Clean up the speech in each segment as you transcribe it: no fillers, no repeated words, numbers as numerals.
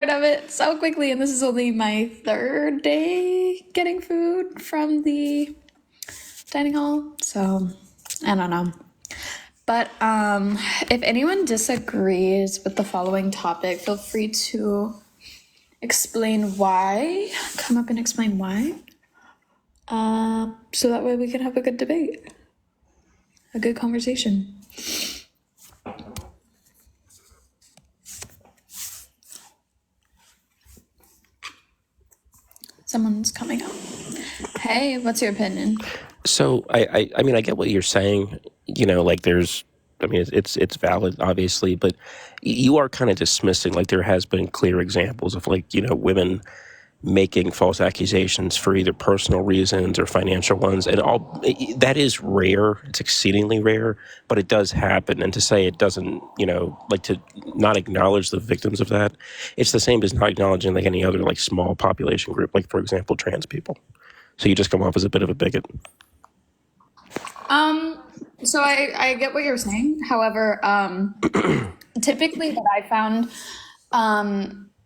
of it so quickly, and this is only my third day getting food from the dining hall, so I don't know. But if anyone disagrees with the following topic, feel free to explain why. Come up and explain why. So that way we can have a good debate, a good conversation. Someone's coming up. Hey, what's your opinion? So I mean, I get what you're saying. Like it's valid, obviously, but you are kind of dismissing, like there has been clear examples of like, women making false accusations for either personal reasons or financial ones, and all that is rare. It's exceedingly rare, but it does happen. And to say it doesn't, like to not acknowledge the victims of that, it's the same as not acknowledging like any other like small population group, like for example, trans people. So you just come off as a bit of a bigot. So I get what you're saying. However, typically what I found,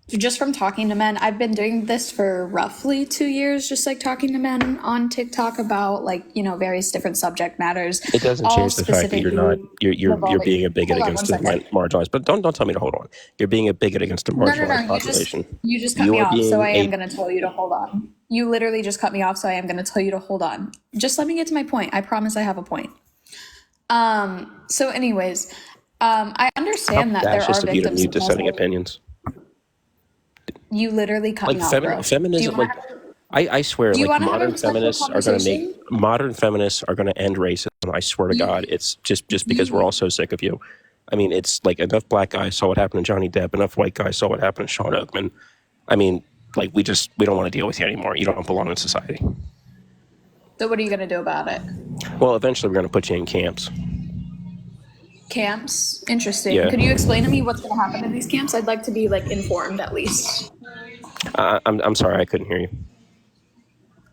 just from talking to men, I've been doing this for roughly 2 years, just like talking to men on TikTok about like, various different subject matters, It doesn't all change the fact that you're not specifically you're revolving. being a bigot Hold on one against the second. marginalized. But don't tell me to hold on. You're being a bigot against the No. marginalized population. You just cut You me are off, so being I am a gonna tell you to hold on. You literally just cut me off, so I am gonna tell you to hold on. Just let me get to my point. I promise I have a point. So anyways, I how understand that there are fascist of you to victims mute of false dissenting allegations. opinions. You literally cut Like me off, bro. Do you feminism. want Like to? I swear, Do you like want to have a respectful conversation? modern feminists are going to end racism. I swear to You, God, it's just because we're you. all so sick of you. I mean, it's like enough black guys saw what happened to Johnny Depp, enough white guys saw what happened to Sean Oakman. I mean, like we don't want to deal with you anymore. You don't belong in society. So what are you gonna do about it? Well, eventually we're going to put you in camps. Camps? Interesting. Yeah, Could you explain to me what's gonna happen in these camps? I'd like to be like informed at least. I'm sorry, I couldn't hear you.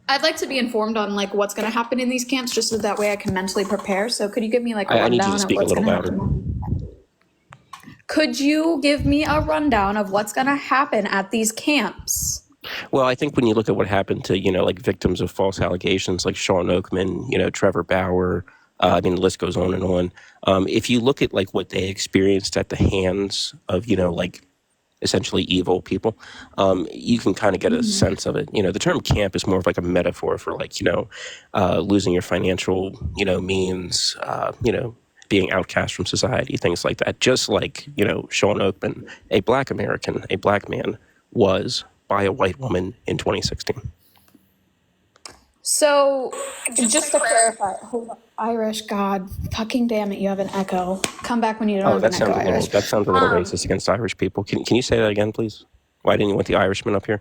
I'd like to be informed on like what's gonna happen in these camps, just so that way I can mentally prepare. So could you give me like a I need you to rundown of speak a what's little gonna louder. happen? Could you give me a rundown of what's gonna happen at these camps? Well, I think when you look at what happened to, like victims of false allegations like Sean Oakman, Trevor Bauer, I mean, the list goes on and on. If you look at like what they experienced at the hands of, like essentially evil people, you can kind of get a sense of it. The term camp is more of like a metaphor for like, losing your financial, means, being outcast from society, things like that. Just like, Sean Oakman, a black American, a black man, was by a white woman in 2016. So, just to clarify, hold on. Irish, God, fucking damn it, you have an echo. Come back when you don't Oh, have an echo, Irish. that sounds a little racist against Irish people. Can you say that again, please? Why didn't you want the Irishman up here?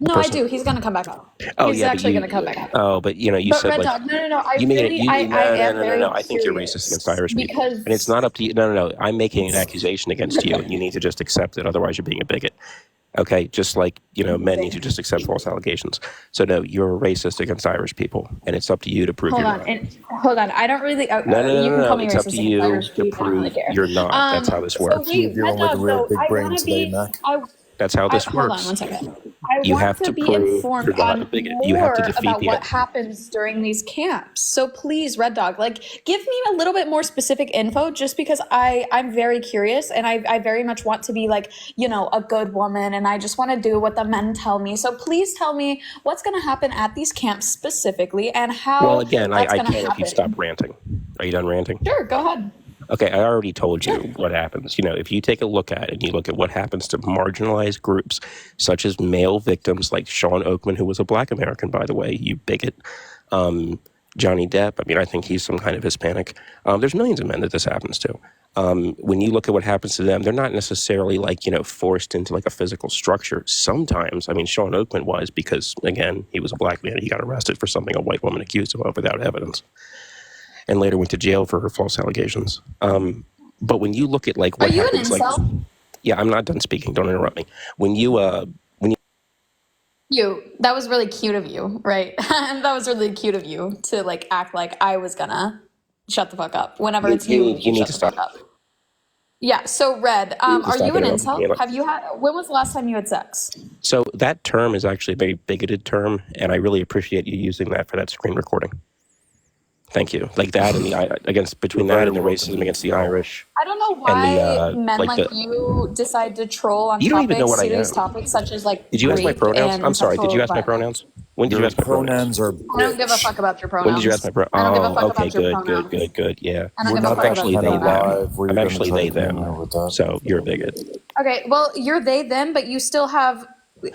The No, I person. do. He's gonna come back up. Oh He's yeah, but actually gonna come back up. you But said Red like Dog, no. I you made it. really, You I no no am no no very no. I think you're racist against curious Irish people, and it's because not up to you. No. I'm making an accusation against you, and you need to just accept it. Otherwise, you're being a bigot. Okay, just like men need to just accept false allegations. So no, you're a racist against Irish people, and it's up to you to prove hold you're on not. and hold on. I don't really. No, You no, can call no. me It's up to racist against you Irish to people. I don't really prove care. you're not. That's how this So works. See you wait, Red dealing with a Dog. real Though big I brain want to today, be. Mac. That's how this Hold on works. one second. I You want have to to be prove informed you're not a on bigot. You have to more defeat about the. what happens during these camps. So please, Red Dog, like give me a little bit more specific info just because I'm very curious and I very much want to be like, a good woman and I just want to do what the men tell me. So please tell me what's going to happen at these camps specifically and Well, how again, that's I going to can if you stop happen. ranting. Are you done ranting? Sure, go ahead. Okay, I already told Sure. you what happens. If you take a look at it and you look at what happens to marginalized groups, such as male victims like Sean Oakman, who was a black American, by the way, you bigot. Johnny Depp, I mean, I think he's some kind of Hispanic. There's millions of men that this happens to. When you look at what happens to them, they're not necessarily like, forced into like a physical structure. Sometimes, I mean, Sean Oakman was because, again, he was a black man. He got arrested for something a white woman accused him of without evidence and later went to jail for her false allegations. But when you look at like Are what you an happens, like, incel? yeah, I'm not done speaking. Don't interrupt me. When you That was really cute of you, right? That was really cute of you to like act like I was gonna shut the fuck up. Whenever it's you, you you need shut to the stop. fuck up. Yeah, so Red, To are stop you an interrupting me. incel? When was the last time you had sex? So that term is actually a very bigoted term, and I really appreciate you using that for that screen recording. Thank you. Like that and You're between that very and the welcome, racism against the Incel. Irish I don't know and the why men like like the you decide to troll on you don't even know topics, what I serious am. topics such as like Did you ask my rape pronouns? I'm and sorry. Did you sexual ask my violence. pronouns? When did you Your ask my pronouns? pronouns are I don't give a fuck bitch. about your When did you ask my pronouns. pronouns? I don't give a Oh, fuck okay, about your good, good, pronouns. good, good. Yeah. I don't We're give a not fuck I'm that about actually your kind they of them. pronouns. live where I'm you're going to actually try to they come in them. here with that. So you're a bigot. Okay, well, you're they them, but you still have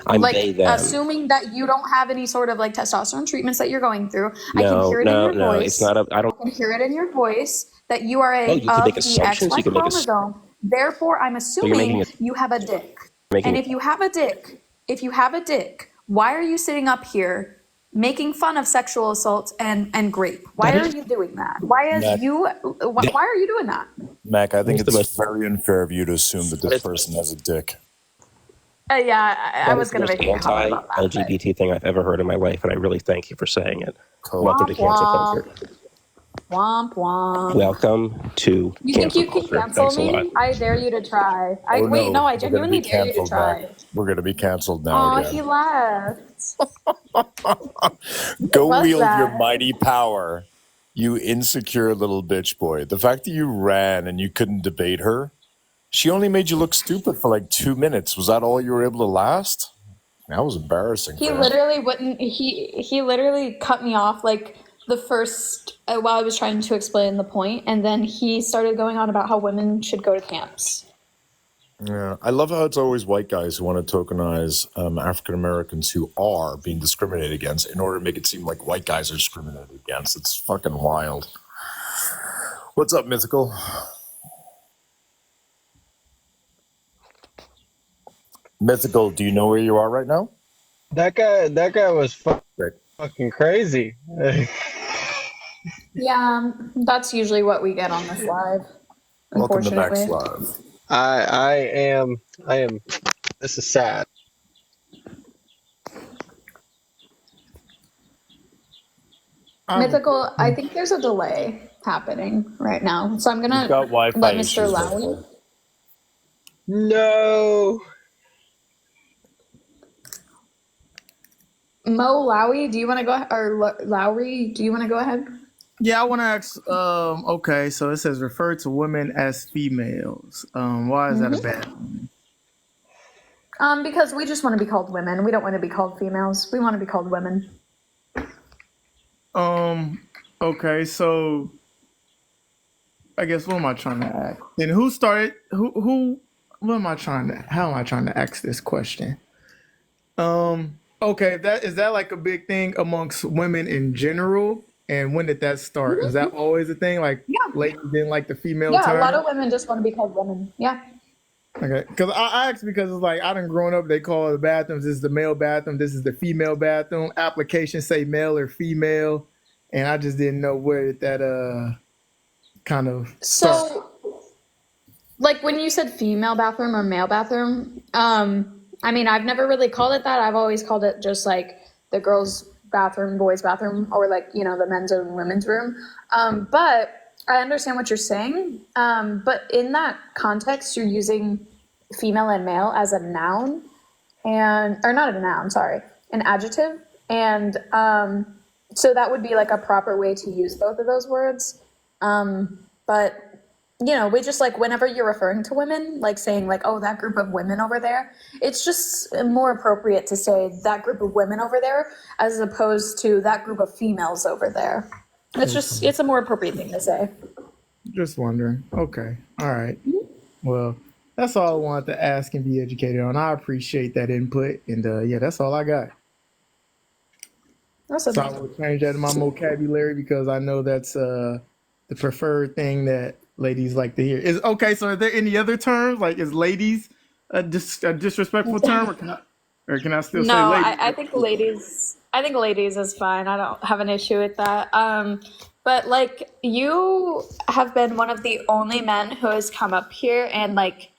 I'm like they them. assuming that you don't have any sort of like testosterone treatments that you're going through. I can No, hear it in no, your no. It's not voice. a. I don't. I can hear it in your voice that you are Oh, a you can make of the assumptions. XY You can make a. chromosome. Therefore, I'm So you're making assuming a you have a dick. making. And if you have a dick, why are you sitting up here making fun of sexual assault and rape? Why That are is you doing that? Why is Mac, you? that Why are you doing that? Mac, I think is the most. it's very unfair of you to assume that That this is the person has a dick. Yeah, I That is was the gonna most make a comment about that, but anti-LGBT thing I've ever heard in my life, and I really thank you for saying it. Cool. Welcome to womp cancel culture. womp. Womp womp. Welcome to You think cancel you can culture. cancel Thanks a lot. me? I dare you to try. Oh Wait, no, no, I we're going to be genuinely dare you to canceled, Mac. try. We're going to be canceled now Oh, again. he left. Go What's wield your that? mighty power, you insecure little bitch boy. The fact that you ran and you couldn't debate her, she only made you look stupid for like 2 minutes. Was that all you were able to last? That was embarrassing He for him. literally wouldn't. He literally cut me off like the first while I was trying to explain the point, and then he started going on about how women should go to camps. Yeah, I love how it's always white guys who want to tokenize African Americans who are being discriminated against in order to make it seem like white guys are discriminated against. It's fucking wild. What's up, Mythical? Mythical, do you know where you are right now? That guy was Great. fucking crazy. Yeah, that's usually what we get on this live, Welcome to Max unfortunately. Live. I am. This is sad. Mythical, I think there's a delay happening right now, so I'm We've gonna got Wi-Fi let Mr. issues, Lowy. Mythical. No. Mo Lowy, do you want to go or Lowry? Do you want to go ahead? Yeah, I want to ask. Okay, so it says refer to women as females. Why is that a bad thing? Because we just want to be called women. We don't want to be called females. We want to be called women. Okay, so I guess what am I trying to ask? And who started? Who? What am I trying to? How am I trying to ask this question? Okay, that is that like a big thing amongst women in general? And when did that start? Is that always a thing? Like Yeah. ladies didn't like the female Yeah, a lot term? of women just want to be called women. Yeah. Okay, because I asked because it's like I done grown up. They call the bathrooms. This is the male bathroom. This is the female bathroom. Applications say male or female, and I just didn't know where did that kind of start. So, like when you said female bathroom or male bathroom, I mean, I've never really called it that. I've always called it just like the girls' bathroom, boys' bathroom, or like, you know, the men's and women's room. But I understand what you're saying. But in that context, you're using female and male as a noun or not a noun, sorry, an adjective. And so that would be like a proper way to use both of those words. But you know, we just like whenever you're referring to women, like saying like, oh, that group of women over there, it's just more appropriate to say that group of women over there as opposed to that group of females over there. It's a more appropriate thing to say. Just wondering. Okay, all right. Well, that's all I wanted to ask and be educated on. I appreciate that input, and yeah, that's all I got. Awesome. So I will change that in my vocabulary because I know that's the preferred thing that ladies like to hear. Is okay. So are there any other terms? Like is ladies a disrespectful term, or can I still say No, ladies? I think ladies is fine. I don't have an issue with that. But like you have been one of the only men who has come up here and like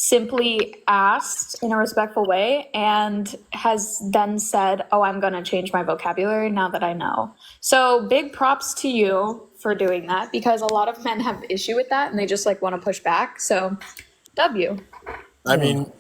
simply asked in a respectful way and has then said, oh, I'm going to change my vocabulary now that I know. So big props to you for doing that, because a lot of men have issue with that and they just like want to push back. So W. I mean,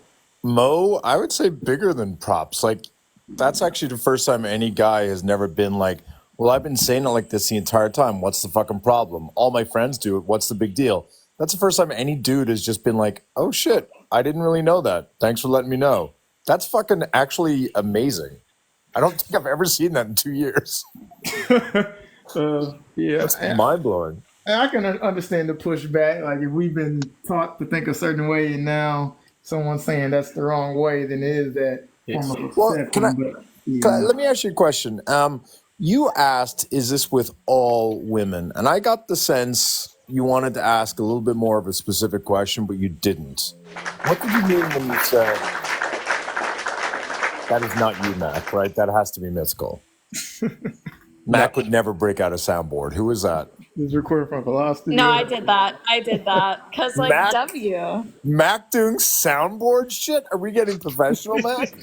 Mo, I would say bigger than props. Like, that's actually the first time any guy has never been like, well, I've been saying it like this the entire time. What's the fucking problem? All my friends do it. What's the big deal? That's the first time any dude has just been like, oh shit, I didn't really know that. Thanks for letting me know. That's fucking actually amazing. I don't think I've ever seen that in 2 years. Yeah, That's mind blowing. and I can understand the pushback. Like if we've been taught to think a certain way, and now someone's saying that's the wrong way, then it is that form of Well, perception. But let me ask you a question. You asked, is this with all women? And I got the sense you wanted to ask a little bit more of a specific question, but you didn't. What did you mean when you said that is not you, Mac, right? That has to be mythical. Mac would never break out a soundboard. Who is that? it's recorded from Velocity. No, I did that. Because, like, Mac? W. Mac doing soundboard shit? Are we getting professional, Mac?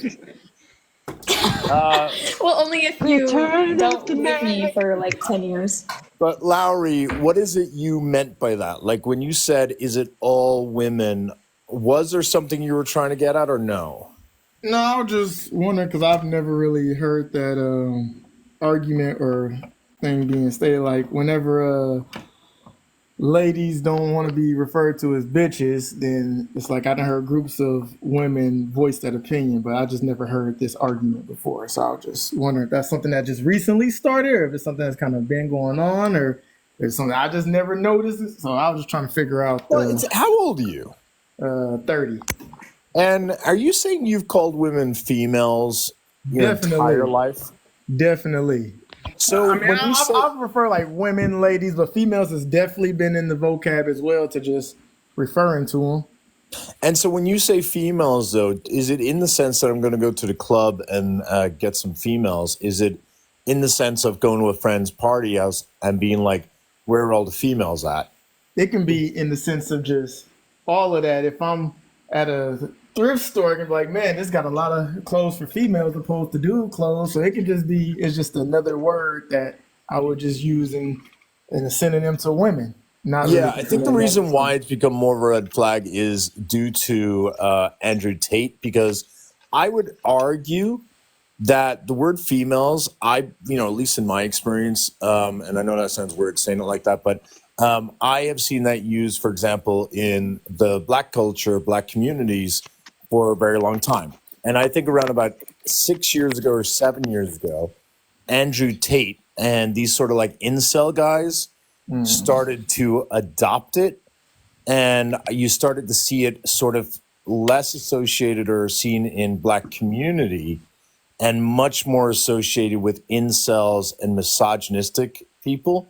Well, only if you don't leave me for like 10 years. But Lowry, what is it you meant by that? Like when you said, is it all women? Was there something you were trying to get at or no? No, I was just wondering because I've never really heard that argument or thing being stated. Like whenever ladies don't want to be referred to as bitches, then it's like I done heard groups of women voice that opinion, but I just never heard this argument before. So I was just wondering if that's something that just recently started, or if it's something that's kind of been going on, or if it's something I just never noticed. So I was just trying to figure out. Well, how old are you? 30. And are you saying you've called women females your entire life? Definitely. So I mean, I prefer like women, ladies, but females has definitely been in the vocab as well to just referring to them. And so when you say females, though, is it in the sense that I'm going to go to the club and get some females? Is it in the sense of going to a friend's party house and being like, where are all the females at? It can be in the sense of just all of that. If I'm at a thrift store, I can be like, man, this got a lot of clothes for females opposed to dude clothes. So it can just be, it's just another word that I would just use in a synonym to women. Not Yeah, really I think the reason why it's become more of a red flag is due to Andrew Tate, because I would argue that the word females, at least in my experience, and I know that sounds weird saying it like that, but I have seen that used, for example, in the black culture, black communities for a very long time. And I think around about 6 years ago or 7 years ago, Andrew Tate and these sort of like incel guys started to adopt it. And you started to see it sort of less associated or seen in black community and much more associated with incels and misogynistic people.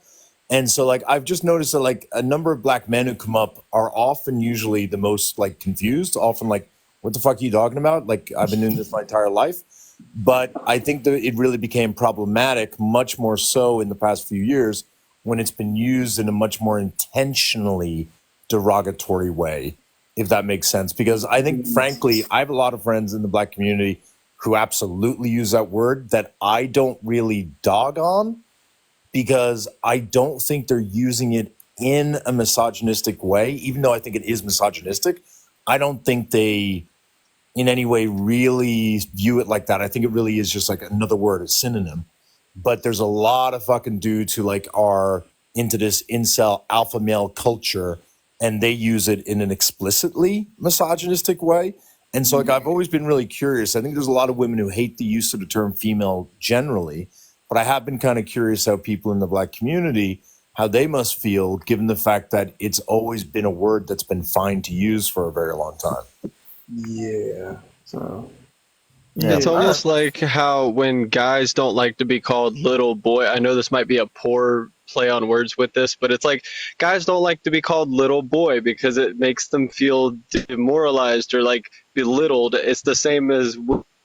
And so like I've just noticed that like a number of black men who come up are often usually the most like confused, often like, what the fuck are you talking about? Like I've been doing this my entire life. But I think that it really became problematic, much more so in the past few years, when it's been used in a much more intentionally derogatory way, if that makes sense. Because I think, frankly, I have a lot of friends in the black community who absolutely use that word that I don't really dog on, because I don't think they're using it in a misogynistic way, even though I think it is misogynistic. I don't think they in any way really view it like that. I think it really is just like another word, a synonym. But there's a lot of fucking dudes who like are into this incel alpha male culture, and they use it in an explicitly misogynistic way. And so like I've always been really curious. I think there's a lot of women who hate the use of the term female generally, but I have been kind of curious how people in the black community, how they must feel given the fact that it's always been a word that's been fine to use for a very long time. Yeah. So It's almost like how when guys don't like to be called little boy, I know this might be a poor play on words with this, but it's like guys don't like to be called little boy because it makes them feel demoralized or like belittled. It's the same as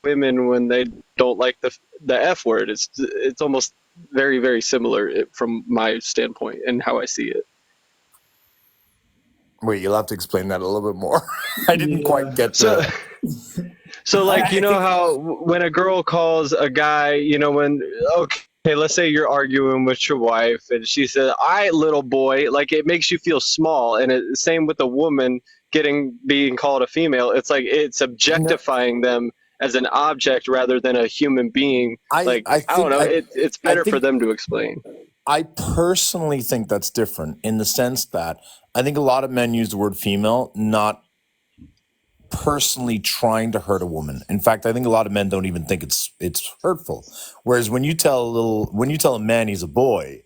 women when they don't like the F word. It's almost very, very similar from my standpoint and how I see it. Wait, you'll have to explain that a little bit more. I didn't quite get So, the. so like, I think how when a girl calls a guy, okay, let's say you're arguing with your wife and she says, "All right, little boy," like it makes you feel small. And same with a woman being called a female. It's like it's no, objectifying them as an object rather than a human being. Like, I I don't think know. It's I better for think them to explain. I personally think that's different in the sense that I think a lot of men use the word female not personally trying to hurt a woman. In fact, I think a lot of men don't even think it's hurtful. Whereas when you tell a man he's a boy,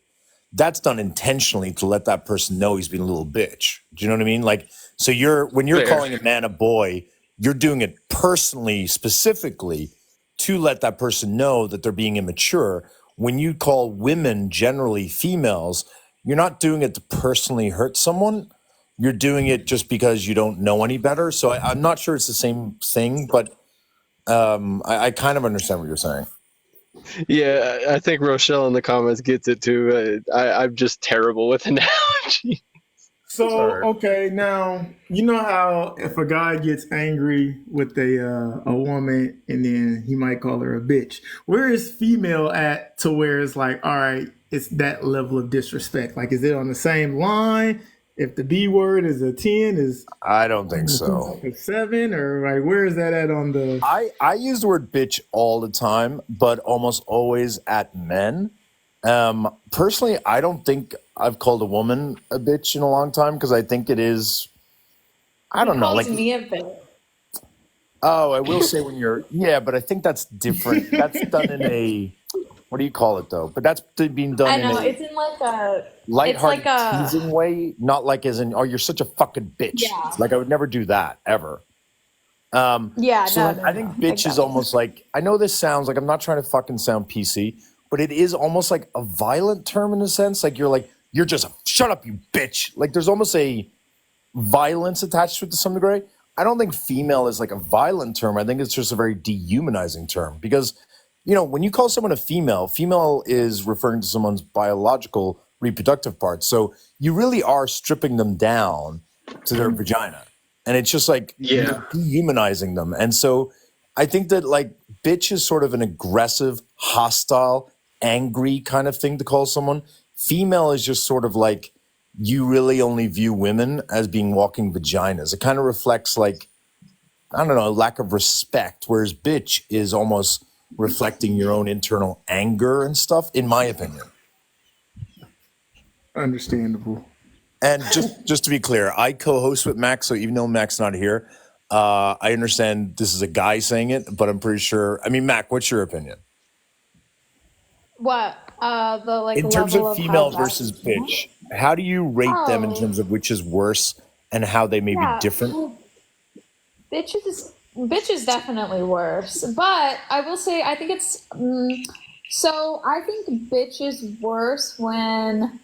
that's done intentionally to let that person know he's being a little bitch. Do you know what I mean? Like, so when you're Fair. calling a man a boy, you're doing it personally, specifically to let that person know that they're being immature. When you call women generally females, you're not doing it to personally hurt someone. You're doing it just because you don't know any better. So I'm not sure it's the same thing, but I kind of understand what you're saying. Yeah, I think Rochelle in the comments gets it too. I'm just terrible with analogy. So Sorry. okay, now you know how if a guy gets angry with a woman and then he might call her a bitch. Where is female at to where it's like, all right, it's that level of disrespect? Like, is it on the same line? If the B word is a 10, is I don't think so. like a 7, or like where is that at on the? I use the word bitch all the time, but almost always at men. Personally, I don't think I've called a woman a bitch in a long time because I think it is, I He don't know, calls like, me a bitch. oh, I will say yeah, but I think that's different. That's done in a, what do you call it though? But that's being done I in know a it's in like a. It's like lighthearted, a. teasing way, not like as in, oh, you're such a fucking bitch. Yeah. Like, I would never do that ever. Yeah. So No. like, No. I think No. bitch is Exactly. almost like, I know this sounds like, I'm not trying to fucking sound PC, but it is almost like a violent term in a sense. Like, you're just, shut up, you bitch. Like there's almost a violence attached to it to some degree. I don't think female is like a violent term. I think it's just a very dehumanizing term because, when you call someone a female is referring to someone's biological reproductive parts. So you really are stripping them down to their vagina. And it's just like Yeah. you're dehumanizing them. And so I think that like bitch is sort of an aggressive, hostile, angry kind of thing to call someone. Female is just sort of like you really only view women as being walking vaginas. It kind of reflects like, I don't know, lack of respect, whereas bitch is almost reflecting your own internal anger and stuff, in my opinion. Understandable. And just to be clear, I co-host with Max, so even though Mac's not here, I understand this is a guy saying it, but I'm pretty sure. I mean, Mac, what's your opinion What? The like in terms level of of how female bad. versus bitch? How do you rate them in Oh. terms of which is worse and how they may be Yeah. different? Bitch is definitely worse, but I will say I think it's so I think bitch is worse when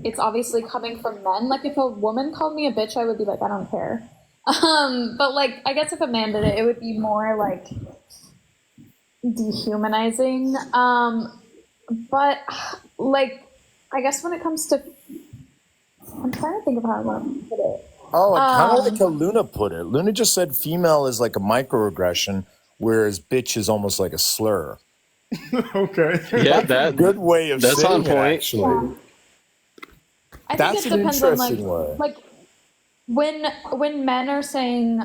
it's obviously coming from men. Like if a woman called me a bitch, I would be like, I don't care. But like I guess if a man did it, it would be more like dehumanizing. But like I guess when it comes to, I'm trying to think of how I want to put it. Oh, kind of like Um, how Luna put it. Luna just said female is like a microaggression, whereas bitch is almost like a slur. Okay. Yeah, That's a good way of that's on saying it, point. actually. yeah. I think That's it an depends on interesting way. like when men are saying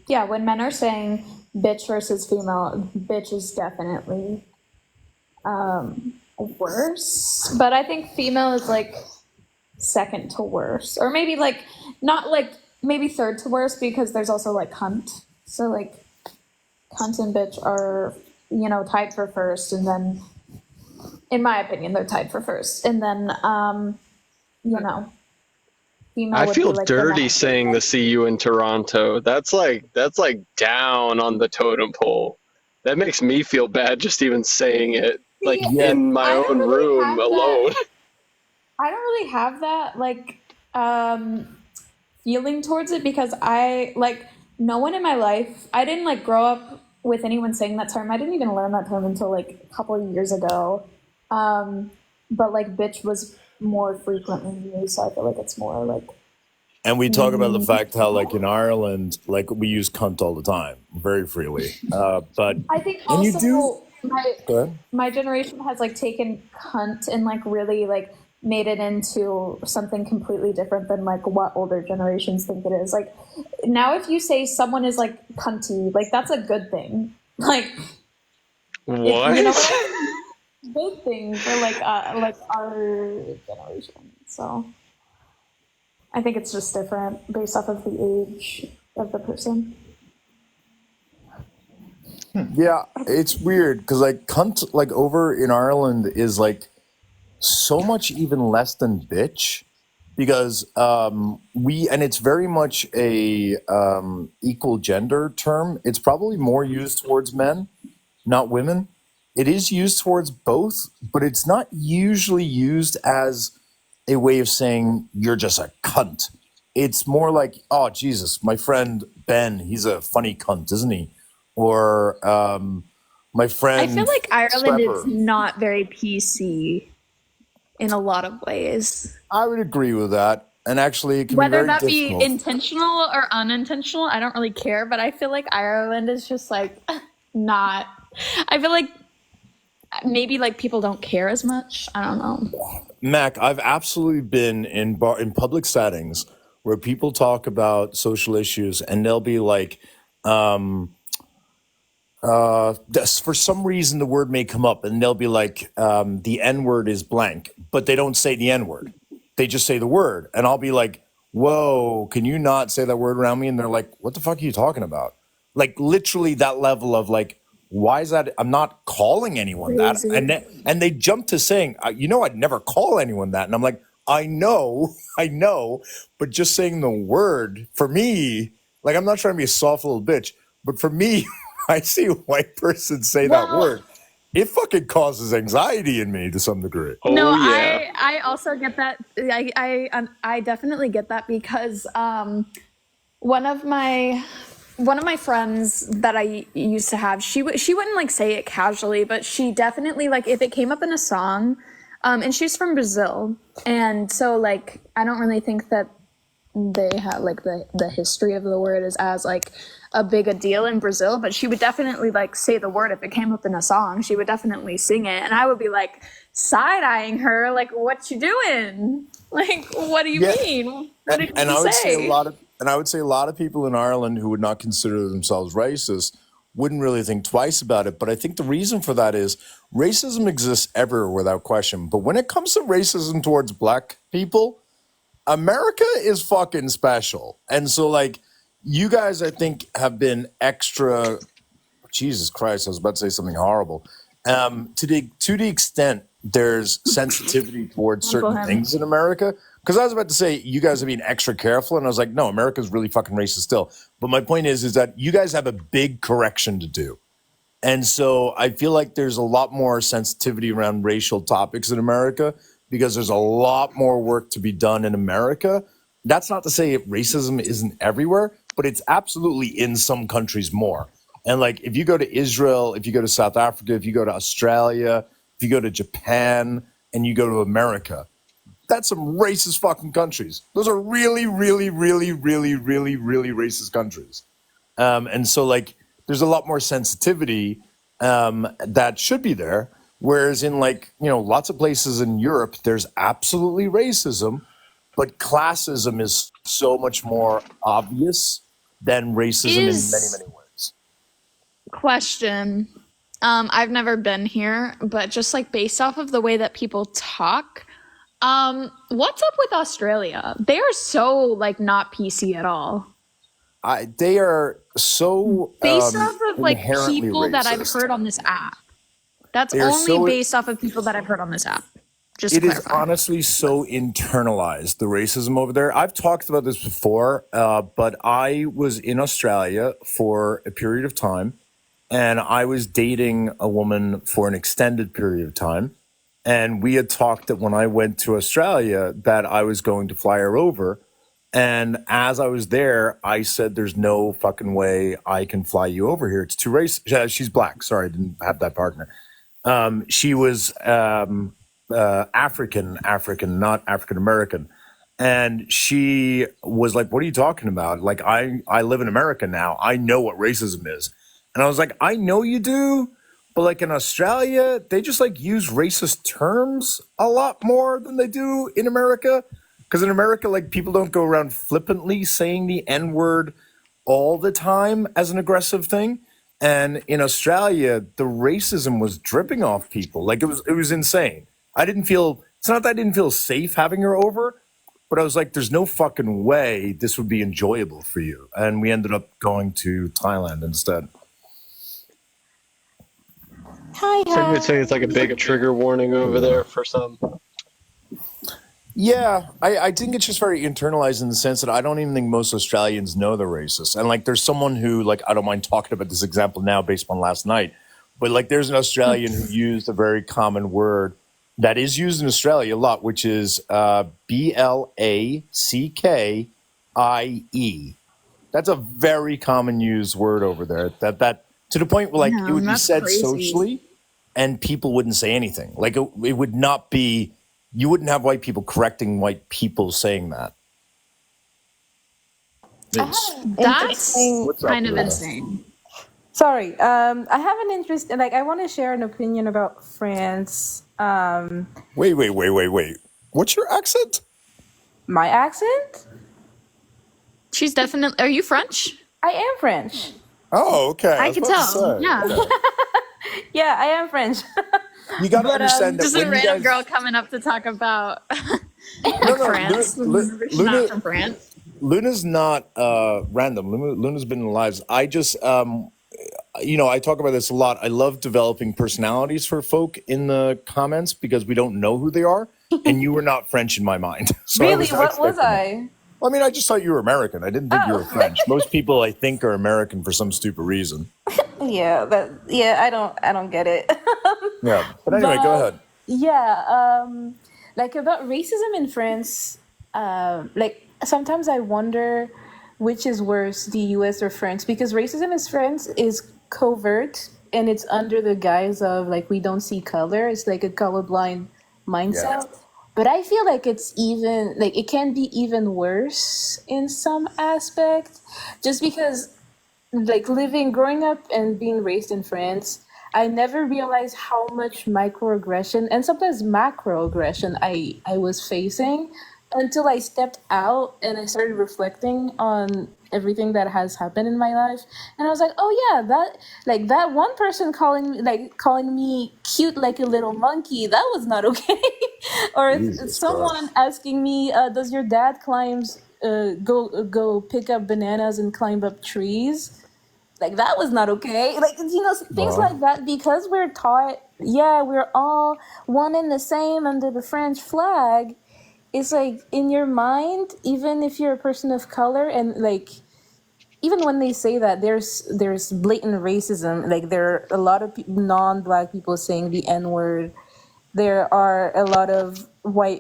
yeah, when men are saying bitch versus female, bitch is definitely worse, but I think female is like second to worst, or maybe like not like maybe third to worst, because there's also like cunt. So like cunt and bitch are tied for first, and then in my opinion they're tied for first, and then female I would be feel like the dirty next. saying the "see you in Toronto." That's like down on the totem pole. That makes me feel bad just even saying it, like See, Yeah, in my I don't own really room have that. alone. I don't really have that like feeling towards it, because I like no one in my life. I didn't like grow up with anyone saying that term. I didn't even learn that term until like a couple of years ago. But like bitch was more frequently used, so I feel like it's more like And we talk about the fact how, like, in Ireland, like, we use cunt all the time, very freely. But I think and you do. also Go ahead. my generation has like taken cunt and like really like made it into something completely different than like what older generations think it is. Like now if you say someone is like cunty, like that's a good thing. Like What? you know what I mean? Good thing for like our generation. So I think it's just different based off of the age of the person. Yeah, it's weird because, like, cunt, like, over in Ireland is like so much even less than bitch because and it's very much a equal gender term. It's probably more used towards men, not women. It is used towards both, but it's not usually used as a way of saying you're just a cunt. It's more like, oh Jesus, my friend Ben, he's a funny cunt, isn't he? Or my I feel friend like Ireland is Trevor. not very PC in a lot of ways. I would agree with that. And actually, it can be Whether very that be difficult. intentional or unintentional, I don't really care, but I feel like Ireland is just like not. I feel like maybe like people don't care as much. I don't know. Mac, I've absolutely been in public settings where people talk about social issues, and they'll be like, for some reason the word may come up, and they'll be like, the N word is blank, but they don't say the N word. They just say the word, and I'll be like, whoa, can you not say that word around me? And they're like, what the fuck are you talking about? Like literally that level of like, why is that? I'm not calling anyone that. Crazy. And they jump to saying, I'd never call anyone that. And I'm like, I know, I know, but just saying the word for me, like, I'm not trying to be a soft little bitch, but for me, I see a white person say that Well, word, it fucking causes anxiety in me to some degree. no, Oh yeah. I also get that. I definitely get that because one of my friends that I used to have, she wouldn't like say it casually, but she definitely like if it came up in a song, and she's from Brazil, and so like I don't really think that they had like the history of the word is as like a big a deal in Brazil, but she would definitely like say the word if it came up in a song. She would definitely sing it, and I would be like side eyeing her, like, "What you doing? Like, what do you Yeah. mean? What did And you I would say say?" a lot of people in Ireland who would not consider themselves racist wouldn't really think twice about it. But I think the reason for that is racism exists everywhere without question. But when it comes to racism towards black people, America is fucking special. And so, like, you guys, I think, have been extra. Jesus Christ, I was about to say something horrible. To the extent there's sensitivity towards Uncle certain him. things in America, because I was about to say you guys are being extra careful, and I was like, no, America's really fucking racist still. But my point is that you guys have a big correction to do. And so I feel like there's a lot more sensitivity around racial topics in America because there's a lot more work to be done in America. That's not to say racism isn't everywhere, but it's absolutely in some countries more. And like if you go to Israel, if you go to South Africa, if you go to Australia, if you go to Japan, and you go to America, that's some racist fucking countries. Those are really, really, really, really, really, really racist countries. And so, like, there's a lot more sensitivity that should be there. Whereas in, like, lots of places in Europe, there's absolutely racism, but classism is so much more obvious than racism in many, Is many ways. question. I've never been here, but just like based off of the way that people talk, what's up with Australia? They are so like not PC at all. They are so Based off of like inherently people that I've racist. heard on this app. That's They are only so. based off of people that I've heard on this app. Just to It is clarify. honestly so internalized, the racism over there. I've talked about this before, but I was in Australia for a period of time, and I was dating a woman for an extended period of time. And we had talked that when I went to Australia that I was going to fly her over. And as I was there, I said, there's no fucking way I can fly you over here. It's too racist. She's black. Sorry, I didn't have that partner. She was African, not African American. And she was like, "What are you talking about? Like, I live in America now. I know what racism is." And I was like, "I know you do, but like in Australia, they just like use racist terms a lot more than they do in America. Because in America, like people don't go around flippantly saying the N word all the time as an aggressive thing. And in Australia, the racism was dripping off people. Like it was insane. I didn't feel it's not that I didn't feel safe having her over, but I was like, there's no fucking way this would be enjoyable for you. And we ended up going to Thailand instead. Hi, So you would say hi. it's like a big trigger warning over there for some. Yeah, I think it's just very internalized in the sense that I don't even think most Australians know they're racist. And like, there's someone who, like, I don't mind talking about this example now based on last night, but like, there's an Australian who used a very common word that is used in Australia a lot, which is BLACKIE. That's a very common used word over there. That to the point where like it would Damn, be that's said crazy. socially, and people wouldn't say anything. Like it would not be. You wouldn't have white people correcting white people saying that. I have It's, an That's interesting. what's up, kind of Luna? insane. Sorry, I have an interest. Like, I want to share an opinion about France. Wait. What's your accent? My accent. She's definitely. Are you French? I am French. Oh, okay. I I was could about to tell. say. Yeah. Okay. Yeah, I am French. You got to But understand that Just a when you random guys, girl coming up to talk about no, France. She's not from France. Luna's not random. Luna's been in the lives. I just, I talk about this a lot. I love developing personalities for folk in the comments because we don't know who they are, and you were not French in my mind, so I Really, was not what was expecting it. I? I mean, I just thought you were American. I didn't think you were Oh, French. Most people, I think, are American for some stupid reason. yeah. I don't get it. Yeah, but anyway, go But ahead. yeah, like about racism in France, like sometimes I wonder which is worse, the US or France, because racism in France is covert and it's under the guise of like we don't see color. It's like a colorblind Yeah. mindset. But I feel like it's even like it can be even worse in some aspect, just because like growing up and being raised in France, I never realized how much microaggression and sometimes macroaggression I was facing until I stepped out and I started reflecting on everything that has happened in my life. And I was like, oh yeah, that one person calling me cute like a little monkey, that was not okay. Or Jesus someone Christ. asking me, does your dad go pick up bananas and climb up trees? Like that was not okay. Like things No. like that, because we're taught, yeah, we're all one and the same under the French flag. It's like in your mind, even if you're a person of color, and like even when they say that there's blatant racism, like there are a lot of non-black people saying the N-word. There are a lot of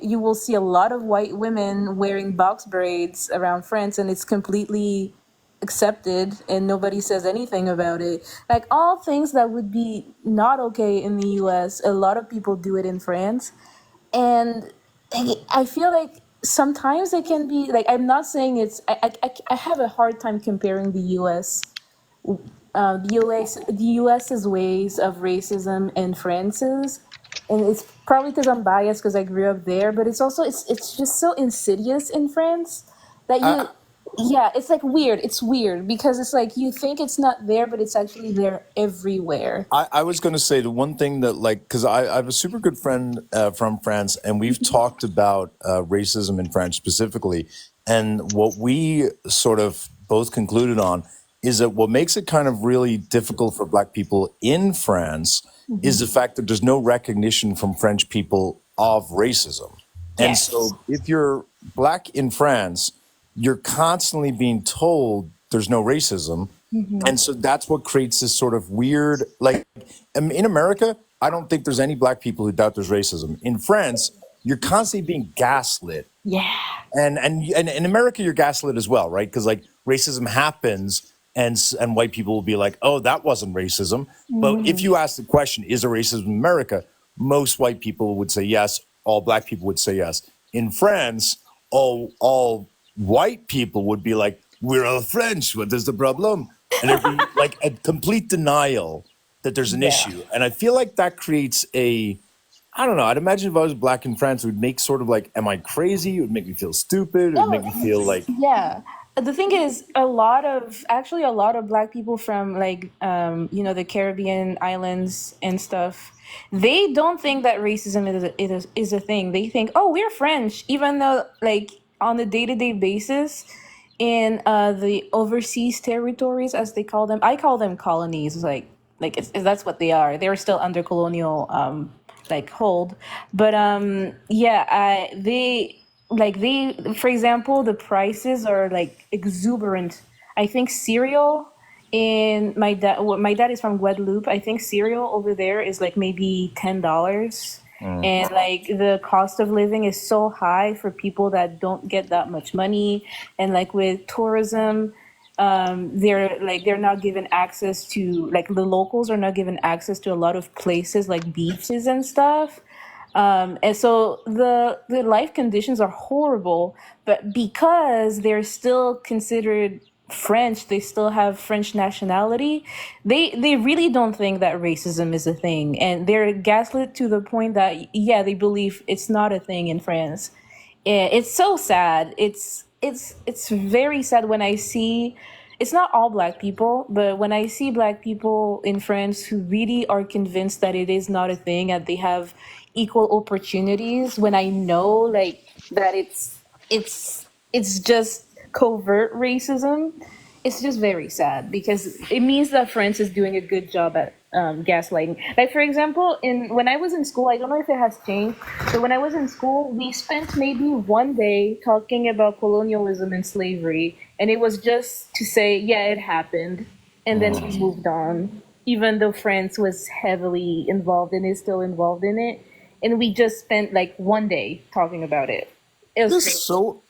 you will see a lot of white women wearing box braids around France, and it's completely accepted and nobody says anything about it. Like all things that would be not okay in the US, a lot of people do it in France. And I feel like sometimes it can be like, I'm not saying it's, I have a hard time comparing the US, the US's ways of racism and France's. And it's probably because I'm biased because I grew up there, but it's also it's just so insidious in France that I, yeah, it's like weird. It's weird because it's like you think it's not there, but it's actually there everywhere. I was going to say the one thing that, like, because I have a super good friend from France, and we've talked about racism in France specifically. And what we sort of both concluded on is that what makes it kind of really difficult for Black people in France is the fact that there's no recognition from French people of racism. And Yes. so if you're Black in France, you're constantly being told there's no racism. And so that's what creates this sort of weird, like in America, I don't think there's any Black people who doubt there's racism. In France, you're constantly being gaslit. Yeah. And in America, you're gaslit as well, right? Because like racism happens, and white people will be like, "Oh, that wasn't racism." But if you ask the question, "Is there racism in America?" most white people would say yes, all black people would say yes. In France, all white people would be like, we're all French, what is the problem? And there'd be like a complete denial that there's an Yeah. issue. And I feel like that creates I don't know, I'd imagine if I was black in France, it would make sort of like, am I crazy? It would make me feel stupid. It would make me feel like, Yeah. The thing is, actually, a lot of black people from like, the Caribbean islands and stuff, they don't think that racism is a thing. They think, oh, we're French, even though like on a day-to-day basis in the overseas territories, as they call them, I call them colonies, that's what they are. They're still under colonial like hold, but yeah, they, for example, the prices are like exuberant. I think cereal in my dad is from Guadeloupe. I think cereal over there is like maybe $10. And like the cost of living is so high for people that don't get that much money. And like with tourism, they're not given access to, like, the locals are not given access to a lot of places like beaches and stuff. And so the life conditions are horrible, but because they're still considered French, they still have French nationality. They really don't think that racism is a thing, and they're gaslit to the point that, yeah, they believe it's not a thing in France. It's so sad. It's very sad when I see, it's not all black people, but when I see black people in France who really are convinced that it is not a thing and they have equal opportunities, when I know like that it's just covert racism, it's just very sad because it means that France is doing a good job at gaslighting. Like, for example, in when I was in school, I don't know if it has changed, but when I was in school, we spent maybe one day talking about colonialism and slavery, and it was just to say, yeah, it happened, and then we moved on, even though France was heavily involved and is still involved in it, and we just spent like one day talking about it. It was crazy.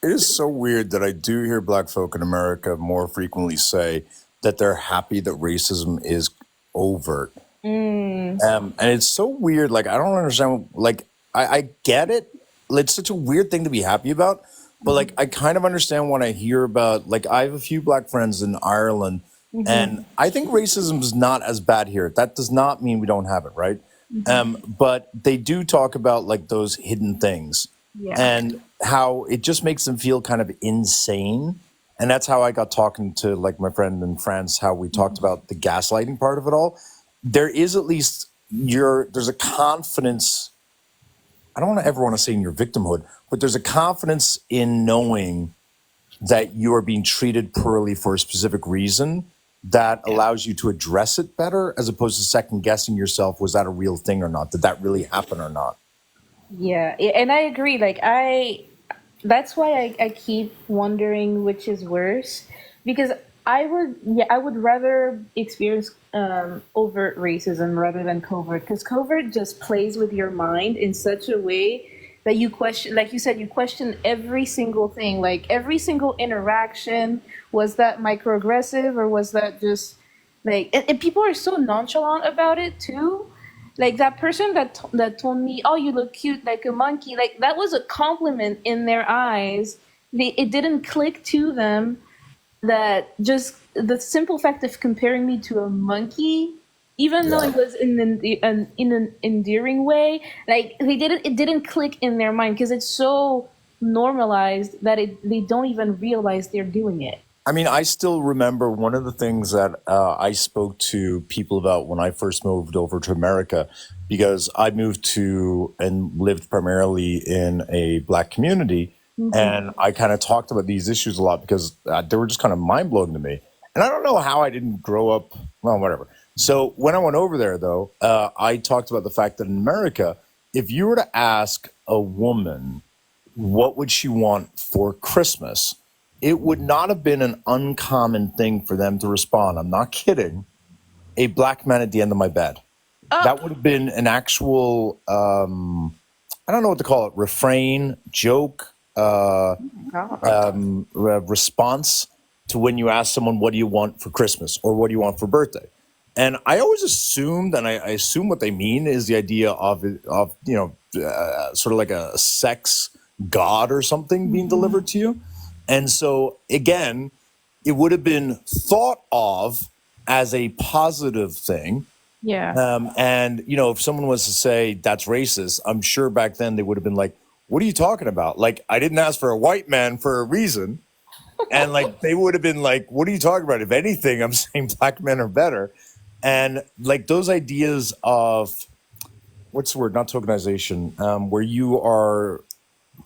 it is so weird that I do hear black folk in America more frequently say that they're happy that racism is overt. And it's so weird. Like, I don't understand. Like, I get it. It's such a weird thing to be happy about. But, like, I kind of understand when I hear about, like, I have a few black friends in Ireland, and I think racism is not as bad here. That does not mean we don't have it, right? But they do talk about, like, those hidden things Yeah. and how it just makes them feel kind of insane. And that's how I got talking to, like, my friend in France, how we talked about the gaslighting part of it all. There is at least there's a confidence. I don't ever want to say in your victimhood, but there's a confidence in knowing that you are being treated poorly for a specific reason that allows you to address it better, as opposed to second guessing yourself. Was that a real thing or not? Did that really happen or not? Yeah, and I agree. That's why I keep wondering which is worse, because I would rather experience overt racism rather than covert, because covert just plays with your mind in such a way that you question, like you said, you question every single thing, like every single interaction. Was that microaggressive, or was that just like, and people are so nonchalant about it too. Like that person that told me, "Oh, you look cute like a monkey." Like that was a compliment in their eyes. It didn't click to them that just the simple fact of comparing me to a monkey, even though it was in an endearing way, like it didn't click in their mind because it's so normalized that they don't even realize they're doing it. I mean, I still remember one of the things that I spoke to people about when I first moved over to America, because I moved to and lived primarily in a black community. And I kind of talked about these issues a lot because they were just kind of mind blowing to me. And I don't know how I didn't grow up, well, whatever. So when I went over there, though, I talked about the fact that in America, if you were to ask a woman what would she want for Christmas, it would not have been an uncommon thing for them to respond, I'm not kidding, a black man at the end of my bed. That would have been an actual, I don't know what to call it, refrain, joke, response to when you ask someone, what do you want for Christmas or what do you want for birthday? And I always assumed, and I assume what they mean is the idea of sort of like a sex god or something being delivered to you. And so again, it would have been thought of as a positive thing. Yeah. And if someone was to say that's racist, I'm sure back then they would have been like, "What are you talking about? Like, I didn't ask for a white man for a reason." And like they would have been like, "What are you talking about? If anything, I'm saying black men are better." And like those ideas of what's the word? Not tokenization, where you are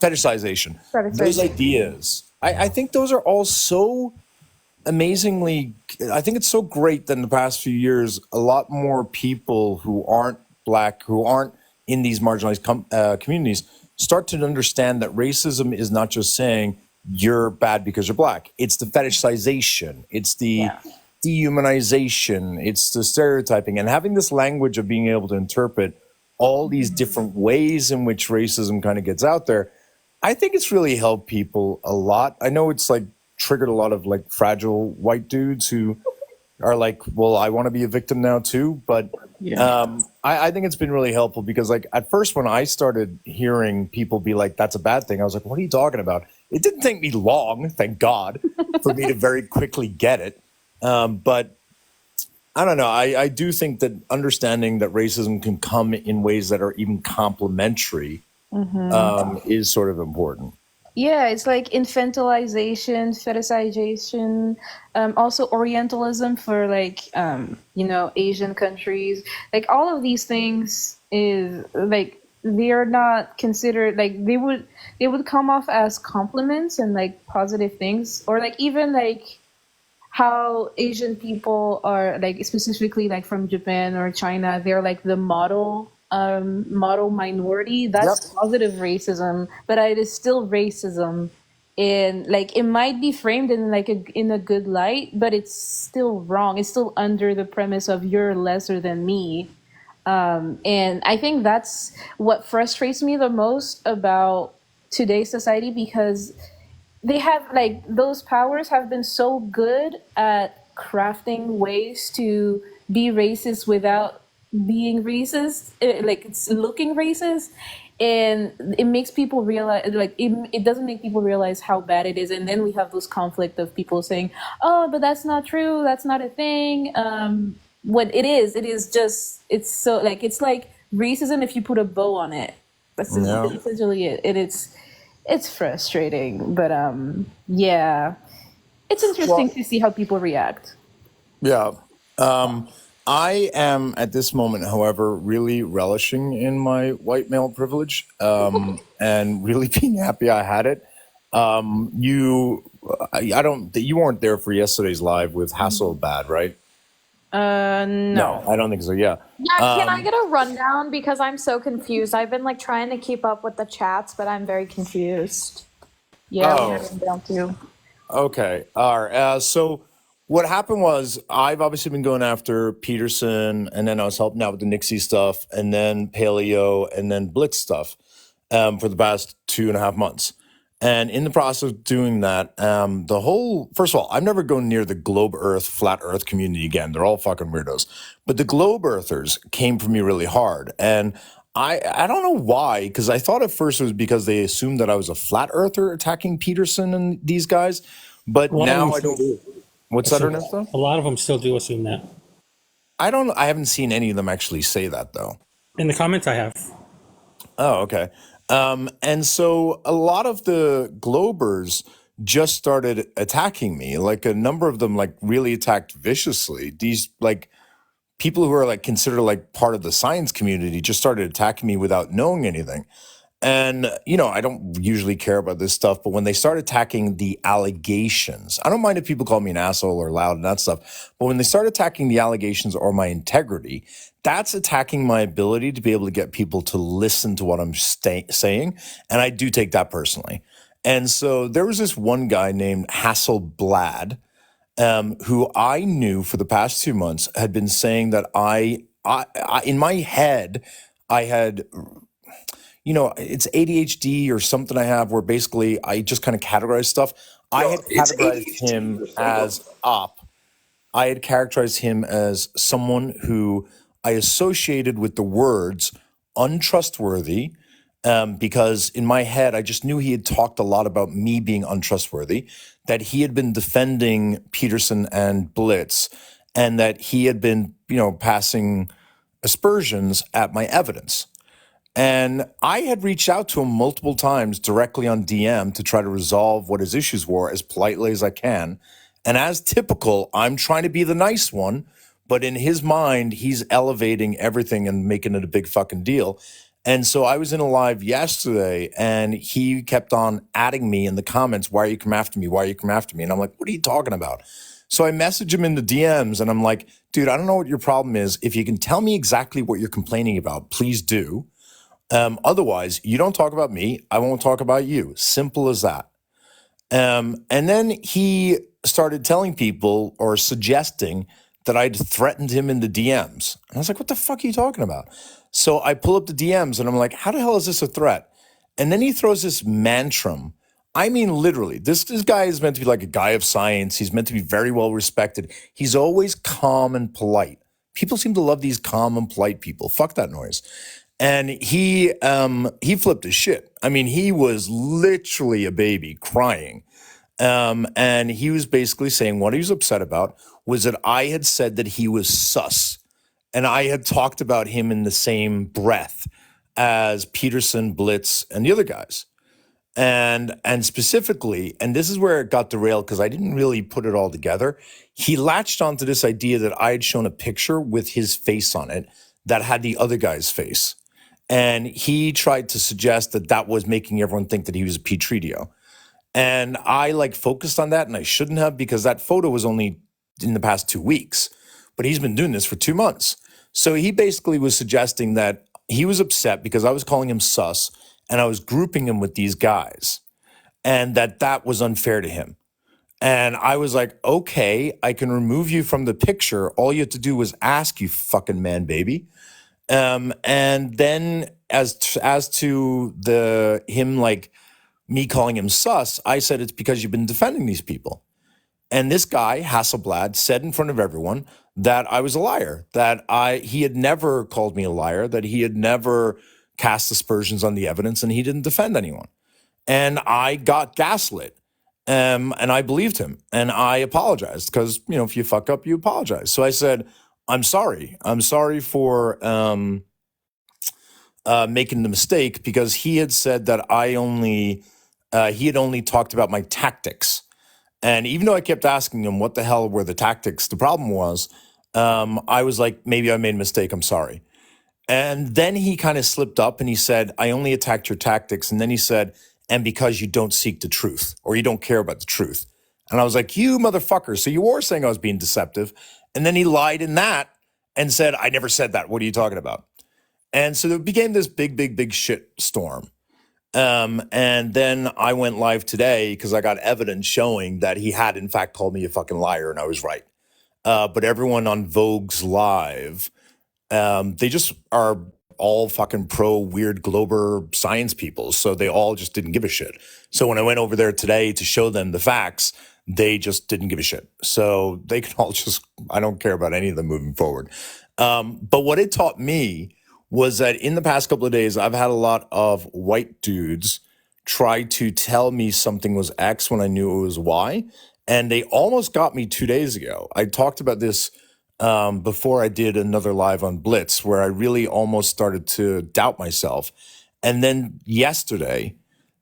fetishization. Those ideas, I think those are all so amazingly. I think it's so great that in the past few years, a lot more people who aren't black, who aren't in these marginalized communities, start to understand that racism is not just saying you're bad because you're black. It's the fetishization. It's the dehumanization. It's the stereotyping, and having this language of being able to interpret all these different ways in which racism kind of gets out there. I think it's really helped people a lot. I know it's like triggered a lot of like fragile white dudes who are like, well, I want to be a victim now too. But I think it's been really helpful because like at first when I started hearing people be like, that's a bad thing, I was like, what are you talking about? It didn't take me long, thank God, for me to very quickly get it. But I don't know. I do think that understanding that racism can come in ways that are even complementary is sort of important. Yeah, it's like infantilization, fetishization, also Orientalism for like Asian countries. Like all of these things is like they are not considered like they would come off as compliments and like positive things, or like even like how Asian people are like specifically like from Japan or China, they're like the model minority. That's positive racism, but it is still racism. And like it might be framed in like in a good light, but it's still wrong. It's still under the premise of you're lesser than me. And I think that's what frustrates me the most about today's society, because they have like those powers have been so good at crafting ways to be racist without being racist, like it's looking racist, and it makes people realize like it doesn't make people realize how bad it is. And then we have this conflict of people saying, oh, but that's not true, that's not a thing. What it is just it's like racism if you put a bow on it. That's essentially it. And it's frustrating, but yeah, it's interesting to see how people react. Yeah. I am at this moment, however, really relishing in my white male privilege and really being happy I had it. You weren't there for yesterday's live with Hasselblad, right? No. I don't think so. Yeah. Yeah, can I get a rundown? Because I'm so confused. I've been like trying to keep up with the chats, but I'm very confused. Yeah, we had a rundown too. Okay. All right. So what happened was I've obviously been going after Peterson, and then I was helping out with the Nixie stuff, and then Paleo, and then Blitz stuff for the past 2.5 months. And in the process of doing that, first of all, I'm never going near the Globe Earth, Flat Earth community again. They're all fucking weirdos. But the Globe Earthers came for me really hard. And I don't know why, because I thought at first it was because they assumed that I was a flat earther attacking Peterson and these guys. But now I don't. What's that, Ernesto? A lot of them still do assume that. I haven't seen any of them actually say that, though. In the comments, I have. Oh, okay. And so a lot of the Globers just started attacking me. Like a number of them, like really attacked viciously. These like people who are like considered like part of the science community just started attacking me without knowing anything. And, I don't usually care about this stuff, but when they start attacking the allegations, I don't mind if people call me an asshole or loud and that stuff. But when they start attacking the allegations or my integrity, that's attacking my ability to be able to get people to listen to what I'm saying. And I do take that personally. And so there was this one guy named Hasselblad, who I knew for the past 2 months had been saying that I in my head, I had, it's ADHD or something I have where basically I just kind of categorize stuff. I had categorized him as up. I had characterized him as someone who I associated with the words untrustworthy, because in my head, I just knew he had talked a lot about me being untrustworthy, that he had been defending Peterson and Blitz, and that he had been, passing aspersions at my evidence. And I had reached out to him multiple times directly on DM to try to resolve what his issues were as politely as I can. And as typical, I'm trying to be the nice one, but in his mind, he's elevating everything and making it a big fucking deal. And so I was in a live yesterday and he kept on adding me in the comments, why are you come after me? Why are you come after me? And I'm like, what are you talking about? So I message him in the DMs and I'm like, dude, I don't know what your problem is. If you can tell me exactly what you're complaining about, please do. Otherwise, you don't talk about me. I won't talk about you. Simple as that. And then he started telling people or suggesting that I'd threatened him in the DMs. And I was like, what the fuck are you talking about? So I pull up the DMs and I'm like, how the hell is this a threat? And then he throws this mantram. I mean, literally, this guy is meant to be like a guy of science. He's meant to be very well respected. He's always calm and polite. People seem to love these calm and polite people. Fuck that noise. And he flipped his shit. I mean, he was literally a baby crying. And he was basically saying what he was upset about was that I had said that he was sus. And I had talked about him in the same breath as Peterson, Blitz, and the other guys. And specifically, and this is where it got derailed because I didn't really put it all together. He latched onto this idea that I had shown a picture with his face on it that had the other guy's face. And he tried to suggest that that was making everyone think that he was a Petritio. And I focused on that and I shouldn't have because that photo was only in the past 2 weeks, but he's been doing this for 2 months. So he basically was suggesting that he was upset because I was calling him sus and I was grouping him with these guys and that was unfair to him. And I was like, okay, I can remove you from the picture. All you have to do was ask, you fucking man baby. And then as to him me calling him sus, I said it's because you've been defending these people. And this guy, Hasselblad, said in front of everyone that I was a liar, that he had never called me a liar, that he had never cast aspersions on the evidence, and he didn't defend anyone. And I got gaslit. And I believed him and I apologized because, if you fuck up, you apologize. So I said, I'm sorry. I'm sorry for making the mistake because he had said that he had only talked about my tactics. And even though I kept asking him what the hell were the tactics, the problem was I was like, maybe I made a mistake. I'm sorry. And then he kind of slipped up and he said, I only attacked your tactics. And then he said, and because you don't seek the truth or you don't care about the truth. And I was like, you motherfucker. So you were saying I was being deceptive. And then he lied in that and said, I never said that. What are you talking about? And so it became this big shit storm. And then I went live today because I got evidence showing that he had in fact called me a fucking liar and I was right. But everyone on Vogue's live, they just are all fucking pro weird glober science people. So they all just didn't give a shit. So when I went over there today to show them the facts, they just didn't give a shit. So they can all I don't care about any of them moving forward. But what it taught me was that in the past couple of days, I've had a lot of white dudes try to tell me something was X when I knew it was Y. And they almost got me 2 days ago. I talked about this before I did another live on Blitz, where I really almost started to doubt myself. And then yesterday,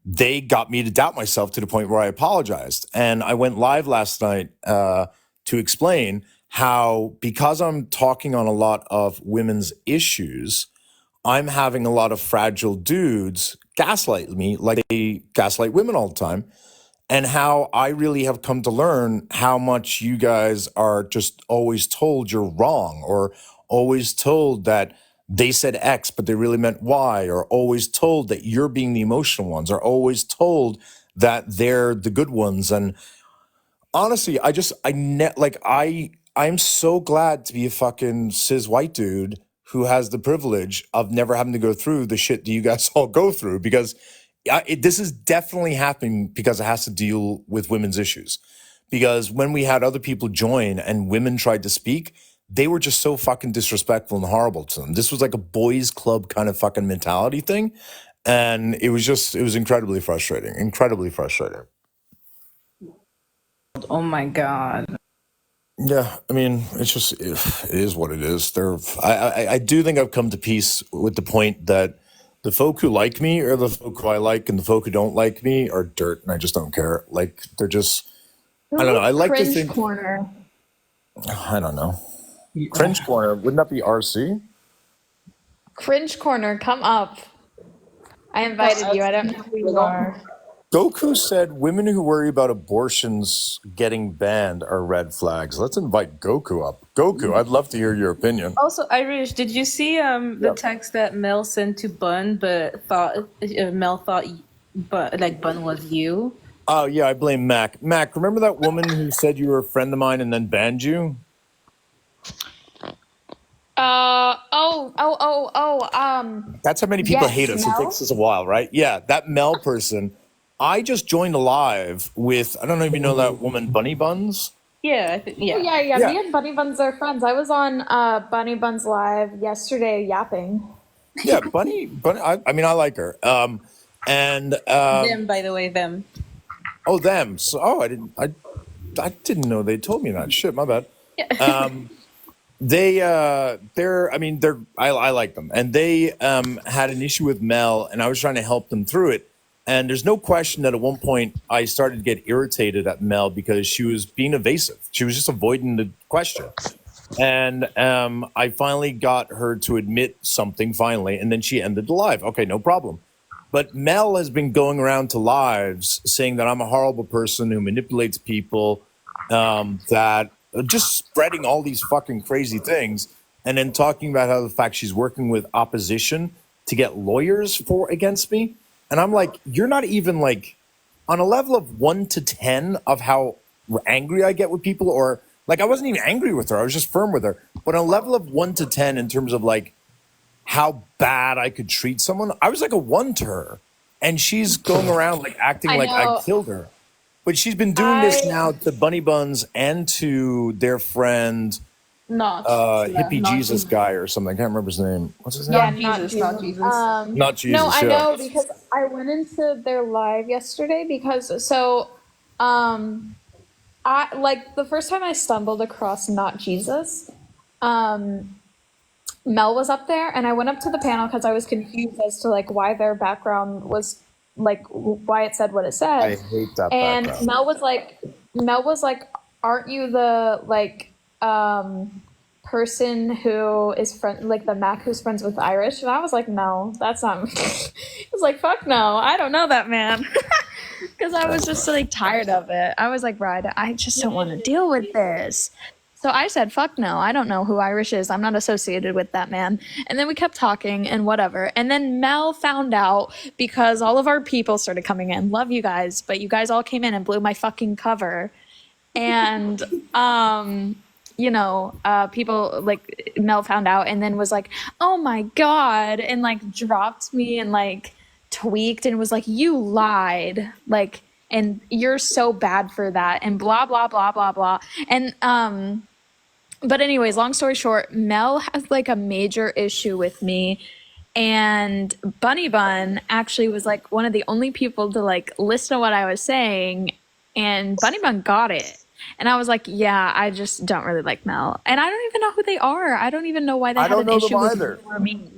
they got me to doubt myself to the point where I apologized. And I went live last night to explain how, because I'm talking on a lot of women's issues, I'm having a lot of fragile dudes gaslight me like they gaslight women all the time. And how I really have come to learn how much you guys are just always told you're wrong, or always told that they said X, but they really meant Y, or always told that you're being the emotional ones, or always told that they're the good ones. And honestly, I'm so glad to be a fucking cis white dude who has the privilege of never having to go through the shit that you guys all go through, because this is definitely happening because it has to deal with women's issues. because when we had other people join and women tried to speak, they were just so fucking disrespectful and horrible to them. This was like a boys club kind of fucking mentality thing. And it was incredibly frustrating, incredibly frustrating. Oh my god. Yeah, I mean, it is what it is. I do think I've come to peace with the point that the folk who like me are the folk who I like, and the folk who don't like me are dirt, and I just don't care. Like they're just, I don't know. I like to Cringe think, corner. I don't know. Cringe corner, wouldn't that be RC? Cringe corner, come up. I invited you. I don't know who you are. Goku said women who worry about abortions getting banned are red flags. Let's invite Goku up. Goku, I'd love to hear your opinion. Also, Irish, did you see the text that Mel sent to Bun, but Mel thought Bun was you? Oh, yeah, I blame Mac. Mac, remember that woman who said you were a friend of mine and then banned you? That's how many people Yes, hate us. It Mel. takes us a while, right? Yeah, that Mel person. I just joined a live with, I don't know if you know that woman, Bunny Buns. Yeah, yeah. Yeah. Me and Bunny Buns are friends. I was on Bunny Buns Live yesterday yapping. Yeah, Bunny. I mean, I like her. Them, by the way, them. Oh, them. So, I didn't know they told me that. Shit, my bad. Yeah. I like them, and they had an issue with Mel, and I was trying to help them through it. And there's no question that at one point I started to get irritated at Mel because she was being evasive. She was just avoiding the question. And I finally got her to admit something finally, and then she ended the live. Okay, no problem. But Mel has been going around to lives saying that I'm a horrible person who manipulates people, that just spreading all these fucking crazy things, and then talking about how the fact she's working with opposition to get lawyers against me. And I'm like, you're not even like on a level of 1 to 10 of how angry I get with people, or like I wasn't even angry with her. I was just firm with her. But on a level of 1 to 10 in terms of like how bad I could treat someone, I was like a 1 to her. And she's going around like acting like I killed her. But she's been doing this now to Bunny Buns and to their friend, hippie Jesus guy or something. I can't remember his name. What's his name? Yeah, Not Jesus. Not Jesus. No, I yeah. know because I went into their live yesterday I like the first time I stumbled across Not Jesus, Mel was up there, and I went up to the panel because I was confused as to like why their background was like why it said what it said. I hate that And background. Mel was like, aren't you the like person who is friend like the Mac who's friends with Irish? And I was like, no, that's not me. I was like, fuck no, I don't know that man. Because I was just like tired of it. I was like, right, I just don't want to deal with this. So I said, fuck no, I don't know who Irish is. I'm not associated with that man. And then we kept talking and whatever. And then Mel found out because all of our people started coming in. Love you guys, but you guys all came in and blew my fucking cover. And, people like Mel found out and then was like, oh my God, and like dropped me and like tweaked and was like, you lied. Like, and you're so bad for that and blah, blah, blah, blah, blah. And, but anyways, long story short, Mel has like a major issue with me, and Bunny Bun actually was like one of the only people to like listen to what I was saying, and Bunny Bun got it. And I was like, yeah, I just don't really like Mel. And I don't even know who they are. I don't even know why they have an issue with me.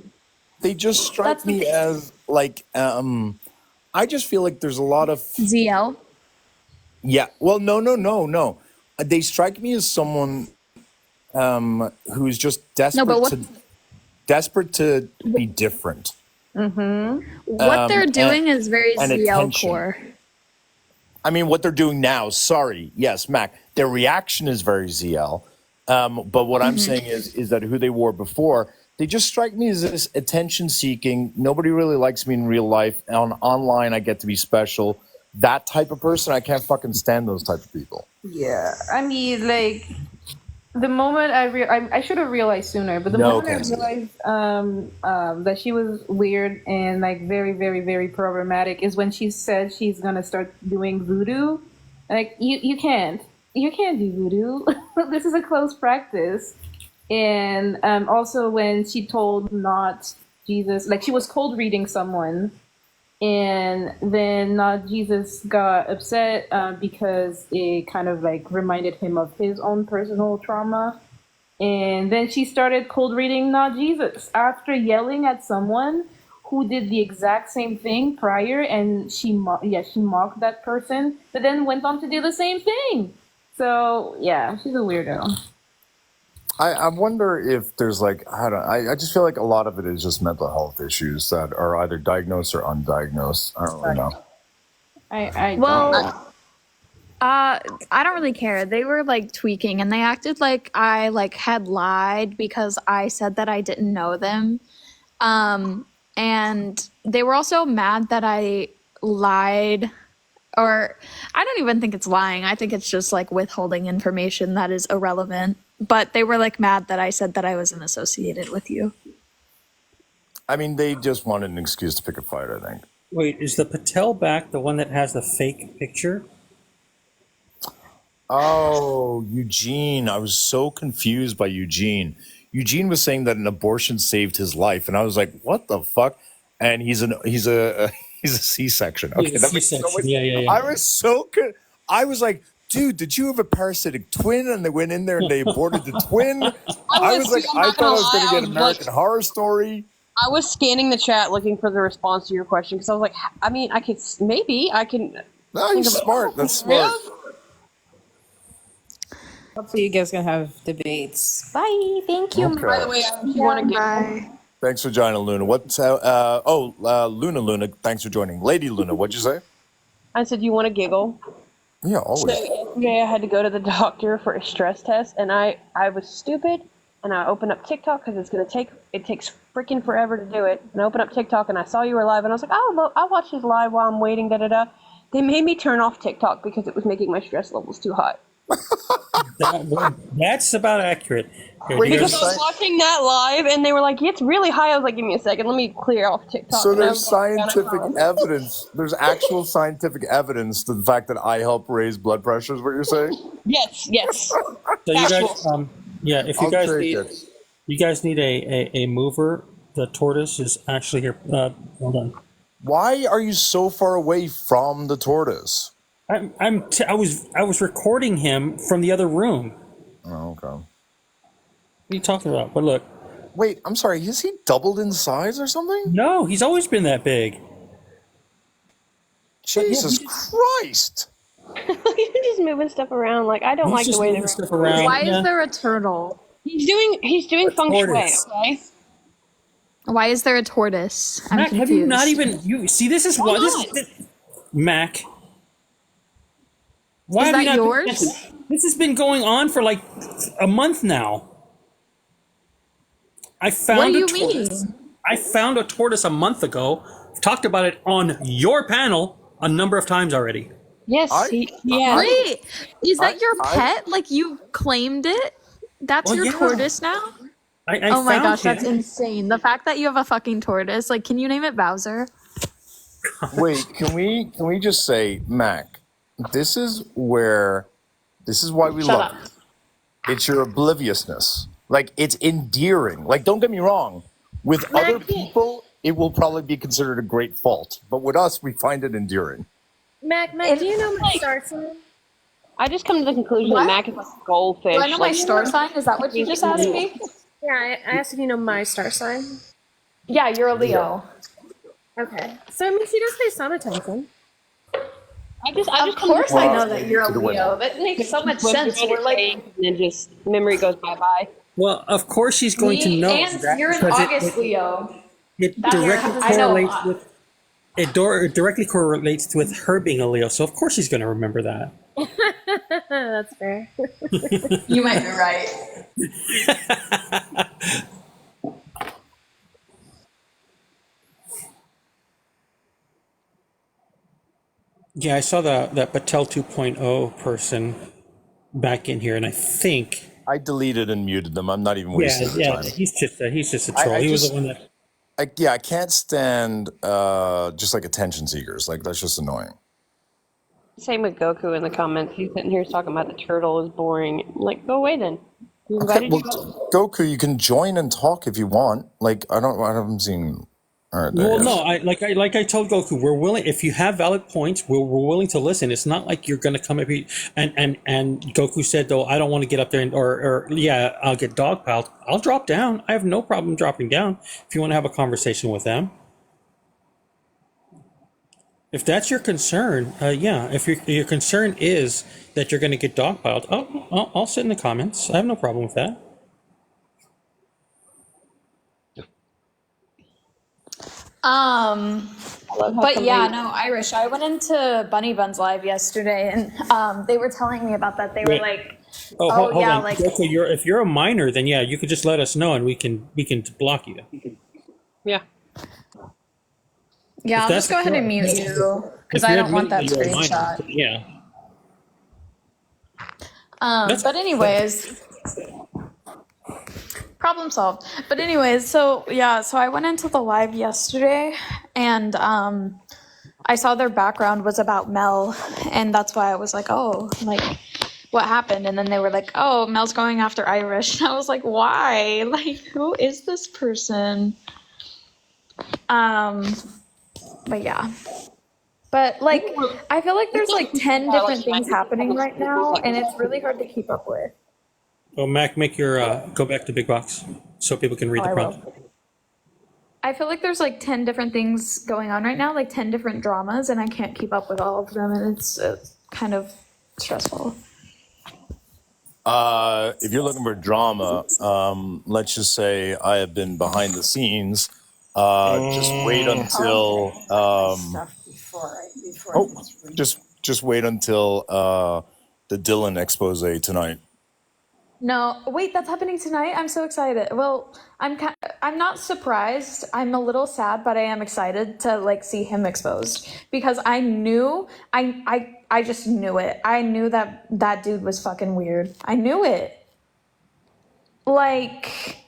They just strike me as like, I just feel like there's a lot of ZL. Yeah. Well, no. They strike me as someone who's just desperate to be different. What they're doing is very ZL core. I mean, what they're doing now, sorry. Yes, Mac, their reaction is very ZL. But what I'm saying is that who they were before, they just strike me as this attention seeking. Nobody really likes me in real life. Online, I get to be special. That type of person, I can't fucking stand those type of people. Yeah, I mean, like, the moment I should have realized sooner, but the moment I realized that she was weird and like very, very, very problematic is when she said she's gonna start doing voodoo. Like, you can't. you can't do voodoo. This is a close practice. And also when she told not Jesus, like she was cold reading someone, and then not Jesus got upset because it kind of like reminded him of his own personal trauma. And then she started cold reading not Jesus after yelling at someone who did the exact same thing prior, and she mocked that person, but then went on to do the same thing. So yeah, she's a weirdo. I wonder if there's like, I just feel like a lot of it is just mental health issues that are either diagnosed or undiagnosed. I don't really know. I don't really care. They were like tweaking, and they acted like I like had lied because I said that I didn't know them. And they were also mad that I lied, or I don't even think it's lying. I think it's just like withholding information that is irrelevant. But they were like mad that I said that I wasn't associated with you. I mean, they just wanted an excuse to pick a fight, I think. Wait, is the Patel back the one that has the fake picture? Oh, Eugene. I was so confused by Eugene. Eugene was saying that an abortion saved his life, and I was like, "What the fuck?" And he's a C-section. Okay, He's a that makes so C-section. much. Yeah. I was so good. I was like, "Dude, did you have a parasitic twin?" And they went in there and they aborted the twin. I was like, I thought I was going to get American Horror Story. I was scanning the chat looking for the response to your question because I was like, I mean, I can. No, you're smart. That's smart. Hopefully you guys can have debates. Bye. Thank you. Okay. By the way, if you want to get. Thanks for joining, Luna. Luna, thanks for joining. Lady Luna, what'd you say? I said, you want to giggle? Yeah, always. So yesterday I had to go to the doctor for a stress test, and I was stupid, and I opened up TikTok because it takes freaking forever to do it. And I opened up TikTok, and I saw you were live, and I was like, oh, look, I'll watch this live while I'm waiting, da-da-da. They made me turn off TikTok because it was making my stress levels too high. That's about accurate. Here, Because I was watching that live, and they were like, it's really high. I was like, give me a second. Let me clear off TikTok. So And I there's was like, scientific evidence. There's actual scientific evidence to the fact that I help raise blood pressure is what you're saying? Yes. So you guys, if you guys need a mover, the tortoise is actually here. Hold on. Why are you so far away from the tortoise? I was recording him from the other room. Oh, okay. What are you talking about? But look. Wait, I'm sorry. Has he doubled in size or something? No, he's always been that big. Jesus Christ! He's just moving stuff around. Like I don't like the way they're stuff around. Why is there a turtle? He's doing feng shui. Okay. Why is there a tortoise? I'm Mac, confused. have you not even see? This is why Mac. Why Is have you that not yours? This has been going on for like a month now. I found What do you tortoise. mean? I found a tortoise a month ago. I've talked about it on your panel a number of times already. Yes, yeah. Wait, is that your pet? Like you claimed it? That's your tortoise now? I oh my found gosh, him. that's insane. The fact that you have a fucking tortoise. Like, can you name it Bowser? Wait, can we just say, Mac, this is why we love you. It's your obliviousness. Like, it's endearing. Like, don't get me wrong. With other people, it will probably be considered a great fault. But with us, we find it endearing. Mac, do you know my star sign? I just come to the conclusion that Mac is like a goldfish. Do I know my star sign? Is that what you just asked me? Yeah, I asked if you know my star sign. Yeah, you're a Leo. Okay. So, I mean, she does pay some attention. Of course I know that you're a Leo. That makes so much sense. We're like, and then just memory goes bye-bye. Well, of course she's going to know and that you're an because August Leo. It That's directly I know a correlates lot. with it directly correlates with her being a Leo. So of course she's going to remember that. That's fair. You might be right. Yeah, I saw that Patel 2.0 person back in here, and I think I deleted and muted them. I'm not even wasting the time. he's just a troll. He was the one that. I can't stand just like attention seekers. Like, that's just annoying. Same with Goku in the comments. He's sitting here talking about the turtle is boring. I'm like, go away then. We Okay, invited well, you up. Goku, you can join and talk if you want. Like, I haven't seen. All right, there Well, he no, is. I told Goku, we're willing. If you have valid points, we're willing to listen. It's not like you're going to come up here and Goku said though, I don't want to get up there and or yeah, I'll get dogpiled. I'll drop down. I have no problem dropping down if you want to have a conversation with them. If that's your concern, yeah. If your concern is that you're going to get dogpiled, I'll sit in the comments. I have no problem with that. But yeah, no, Irish. I went into Bunny Bun's live yesterday, and they were telling me about that. They were Wait. like, Oh, "Oh hold yeah, on. like Okay, if you're a minor, then yeah, you could just let us know, and we can block you. Yeah. yeah." I'll That's just go ahead and mute you because I don't want that screenshot. Yeah. But anyways, problem solved. But anyways, so yeah, so I went into the live yesterday, and I saw their background was about Mel, and that's why I was like, oh, like, what happened? And then they were like, oh, Mel's going after Irish. And I was like, why? Like, who is this person? But yeah. But like, I feel like there's like 10 different things happening right now, and it's really hard to keep up with. Oh, Mac, make your go back to big box so people can read the prompt. I feel like there's like 10 different things going on right now, like 10 different dramas, and I can't keep up with all of them, and it's kind of stressful. If you're looking for drama, let's just say I have been behind the scenes. Just wait until just wait until the Dylan expose tonight. No, wait, that's happening tonight. I'm so excited. Well, I'm not surprised. I'm a little sad, but I am excited to like see him exposed because I knew I just knew it. I knew that dude was fucking weird. I knew it. Like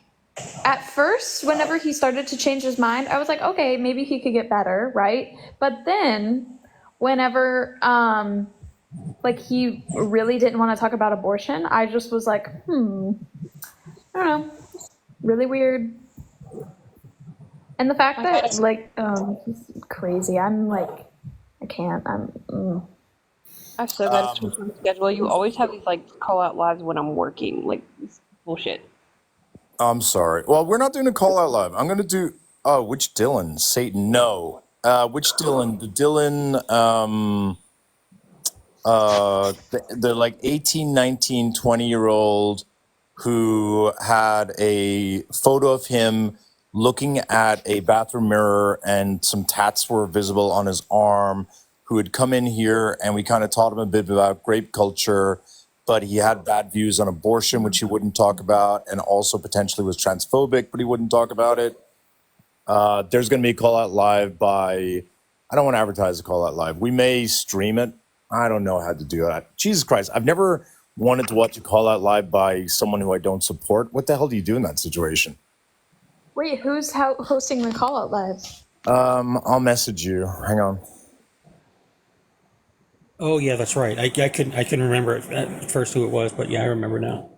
at first, whenever he started to change his mind, I was like, okay, maybe he could get better, right? But then whenever like he really didn't want to talk about abortion, I just was like, I don't know, really weird. And the fact that like he's crazy, I'm like, I can't. I've said that it's on schedule. You always have these like call out lives when I'm working. Like it's bullshit. I'm sorry. Well, we're not doing a call out live. I'm going to do. Oh, which Dylan? Satan? No. Which Dylan? The Dylan. The like 18, 19, 20-year-old who had a photo of him looking at a bathroom mirror and some tats were visible on his arm, who had come in here and we kind of taught him a bit about grape culture, but he had bad views on abortion, which he wouldn't talk about, and also potentially was transphobic, but he wouldn't talk about it. There's going to be a call out live by, I don't want to advertise a call out live. We may stream it. I don't know how to do that. Jesus Christ. I've never wanted to watch a call out live by someone who I don't support. What the hell do you do in that situation? Wait, who's hosting the call out live? I'll message you. Hang on. Oh yeah, that's right. I couldn't remember at first who it was, but yeah, I remember now.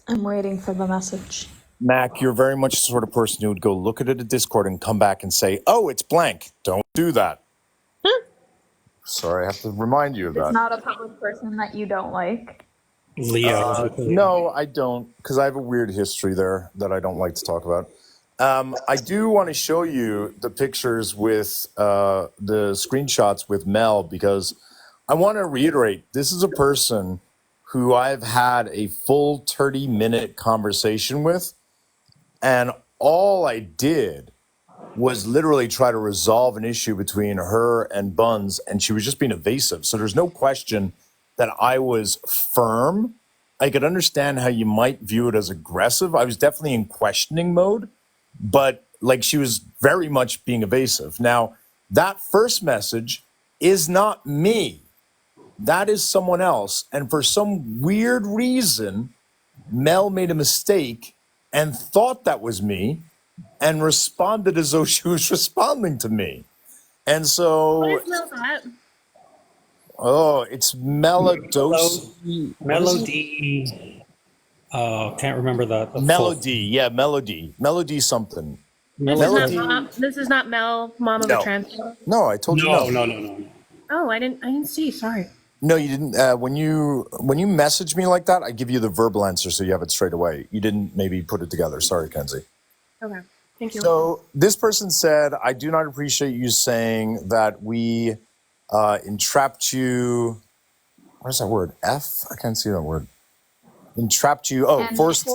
I'm waiting for the message. Mac, you're very much the sort of person who would go look at it at Discord and come back and say, oh, it's blank. Don't do that. Sorry, I have to remind you of that. It's not a public person that you don't like. Leo. No, I don't, because I have a weird history there that I don't like to talk about. I do want to show you the pictures with the screenshots with Mel, because I want to reiterate, this is a person who I've had a full 30-minute conversation with, and all I did was literally try to resolve an issue between her and Buns, and she was just being evasive. So there's no question that I was firm. I could understand how you might view it as aggressive. I was definitely in questioning mode, but like she was very much being evasive. Now, that first message is not me. That is someone else. And for some weird reason, Mel made a mistake and thought that was me and responded as though she was responding to me. And What so, is Mel's at? oh, it's Melodose. What is it? Melody. Can't remember the full Melody. Yeah, Melody. Melody something. This is not melody. Melody. mom. This is not Mel, mom of a No. trans. No, I told you No, no. no, no, no, no. Oh, I didn't see. Sorry. No, you didn't. When you message me like that, I give you the verbal answer so you have it straight away. You didn't maybe put it together. Sorry, Kenzie. Okay. Thank you. So this person said, I do not appreciate you saying that we entrapped you. What is that word? I can't see that word. Entrapped you. Oh, And forced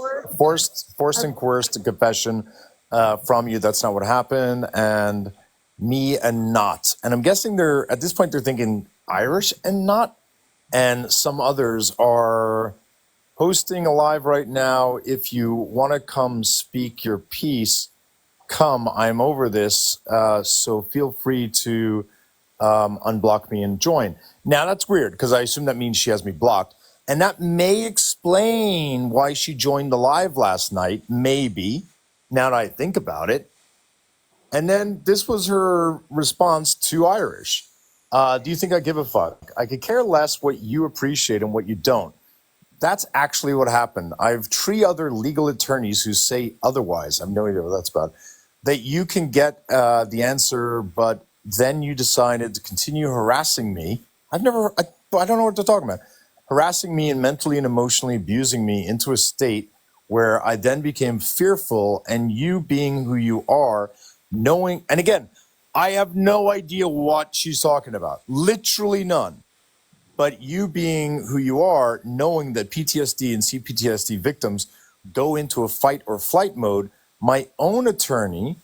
and coerced a confession from you. That's not what happened. And me and not. And I'm guessing they're at this point they're thinking Irish and not. And some others are hosting a live right now. If you want to come speak your piece, come. I'm over this. So feel free to unblock me and join. Now that's weird because I assume that means she has me blocked. And that may explain why she joined the live last night, maybe, now that I think about it. And then this was her response to Irish. Do you think I give a fuck? I could care less what you appreciate and what you don't. That's actually what happened. I have 3 other legal attorneys who say otherwise. I have no idea what that's about. That you can get the answer, but then you decided to continue harassing me. I don't know what they're talking about. Harassing me and mentally and emotionally abusing me into a state where I then became fearful, and you being who you are, knowing, and again, I have no idea what she's talking about. Literally none. But you being who you are, knowing that PTSD and CPTSD victims go into a fight or flight mode, my own attorney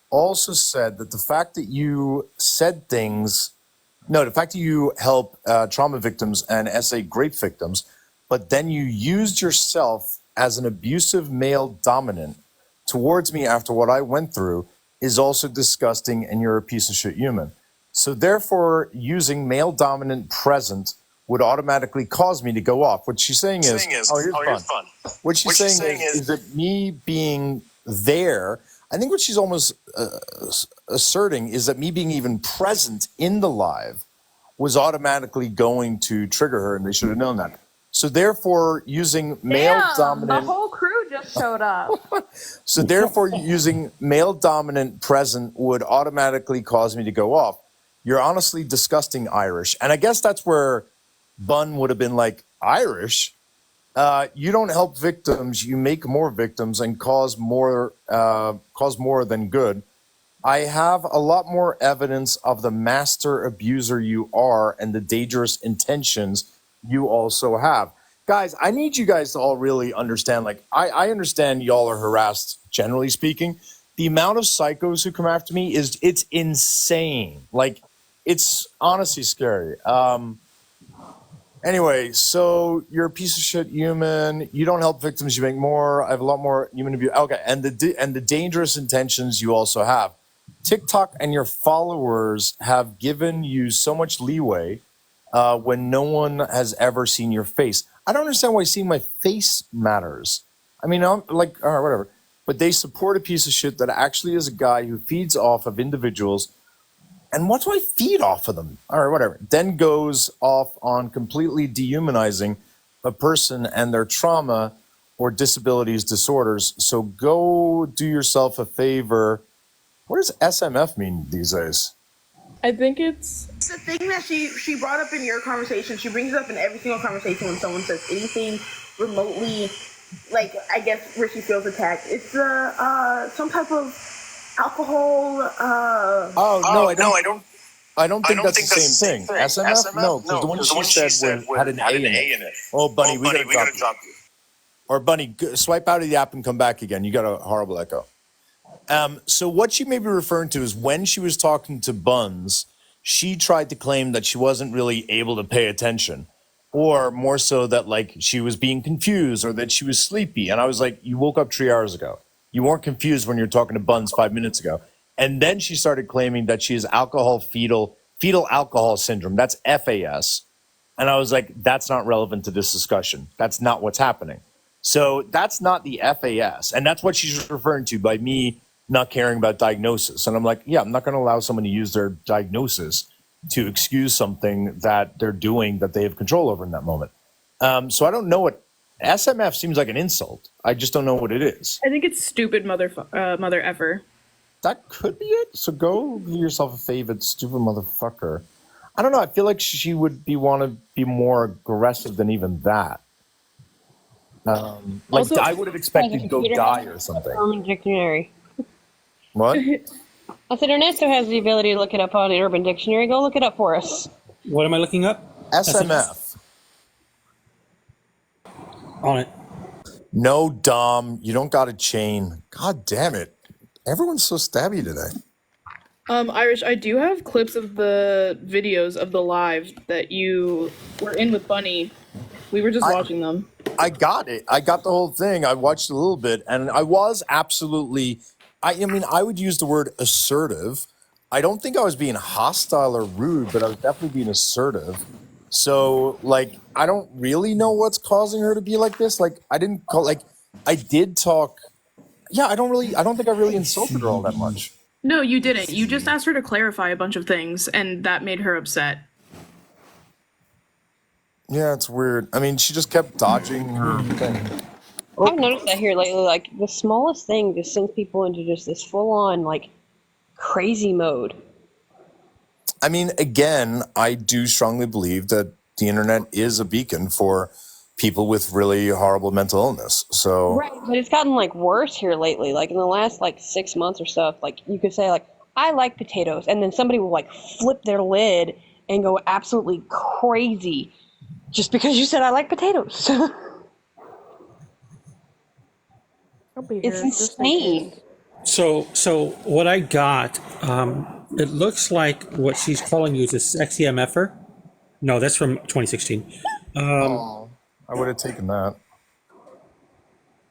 also said that the fact that you said things, no, the fact that you help trauma victims and SA grape victims, but then you used yourself as an abusive male dominant towards me after what I went through is also disgusting, and you're a piece of shit human. So therefore, using male dominant present would automatically cause me to go off. What she's saying is, here's fun. What she's saying is that me being there, I think what she's almost asserting is that me being even present in the live was automatically going to trigger her, and they should have known that. So therefore, using male Damn, dominant. the whole crew just showed up. So therefore, using male dominant present would automatically cause me to go off. You're honestly disgusting, Irish. And I guess that's where Bun would have been like, Irish? You don't help victims. You make more victims and cause more than good. I have a lot more evidence of the master abuser you are and the dangerous intentions you also have. Guys, I need you guys to all really understand, like, I understand y'all are harassed, generally speaking. The amount of psychos who come after me it's insane. Like, it's honestly scary. Anyway, so you're a piece of shit human. You don't help victims. You make more. I have a lot more human abuse. Okay, and the dangerous intentions you also have. TikTok and your followers have given you so much leeway when no one has ever seen your face. I don't understand why seeing my face matters. I mean, I'm like, all right, whatever. But they support a piece of shit that actually is a guy who feeds off of individuals. And what do I feed off of them? All right, whatever. Then goes off on completely dehumanizing a person and their trauma or disabilities, disorders. So go do yourself a favor. What does SMF mean these days? I think it's the thing that she brought up in your conversation. She brings it up in every single conversation when someone says anything remotely, like, I guess, where she feels attacked. It's some type of alcohol. I don't think that's the same thing. SMF? No, because the one she said had an A in it. Oh, Bunny, we gotta drop you. Or Bunny, swipe out of the app and come back again. You got a horrible echo. So what she may be referring to is when she was talking to Buns, she tried to claim that she wasn't really able to pay attention, or more so that, like, she was being confused or that she was sleepy. And I was like, you woke up 3 hours ago. You weren't confused when you were talking to Buns 5 minutes ago. And then she started claiming that she has fetal alcohol syndrome. That's FAS. And I was like, that's not relevant to this discussion. That's not what's happening. So that's not the FAS. And that's what she's referring to by me not caring about diagnosis. And I'm like, yeah, I'm not going to allow someone to use their diagnosis to excuse something that they're doing that they have control over in that moment. So I don't know what SMF seems like an insult. I just don't know what it is. I think it's stupid mother effer. That could be it. So go give yourself a favorite, stupid motherfucker. I don't know. I feel like she would want to be more aggressive than even that. Like Also, I would have expected go die or something. Urban Dictionary. What? I said Ernesto has the ability to look it up on the Urban Dictionary. Go look it up for us. What am I looking up? SMF. On it. No, Dom, you don't got a chain. God damn it. Everyone's so stabby today. Irish, I do have clips of the videos of the live that you were in with Bunny. We were just watching them. I got it. I got the whole thing. I watched a little bit, and I was absolutely, I mean, I would use the word assertive. I don't think I was being hostile or rude, but I was definitely being assertive. So, like, I don't really know what's causing her to be like this. Like, I didn't call, like, I did talk. Yeah, I don't think I really insulted her all that much. No, you didn't. You just asked her to clarify a bunch of things, and that made her upset. Yeah, it's weird. I mean, she just kept dodging her thing. I've noticed that here lately. Like the smallest thing just sends people into just this full-on like crazy mode. I mean, again, I do strongly believe that the internet is a beacon for people with really horrible mental illness. So Right, but it's gotten like worse here lately. Like in the last like 6 months or stuff. Like you could say like I like potatoes, and then somebody will like flip their lid and go absolutely crazy just because you said I like potatoes. It's insane. So what I got, it looks like what she's calling you is a sexy MFer. No, that's from 2016. I would have taken that.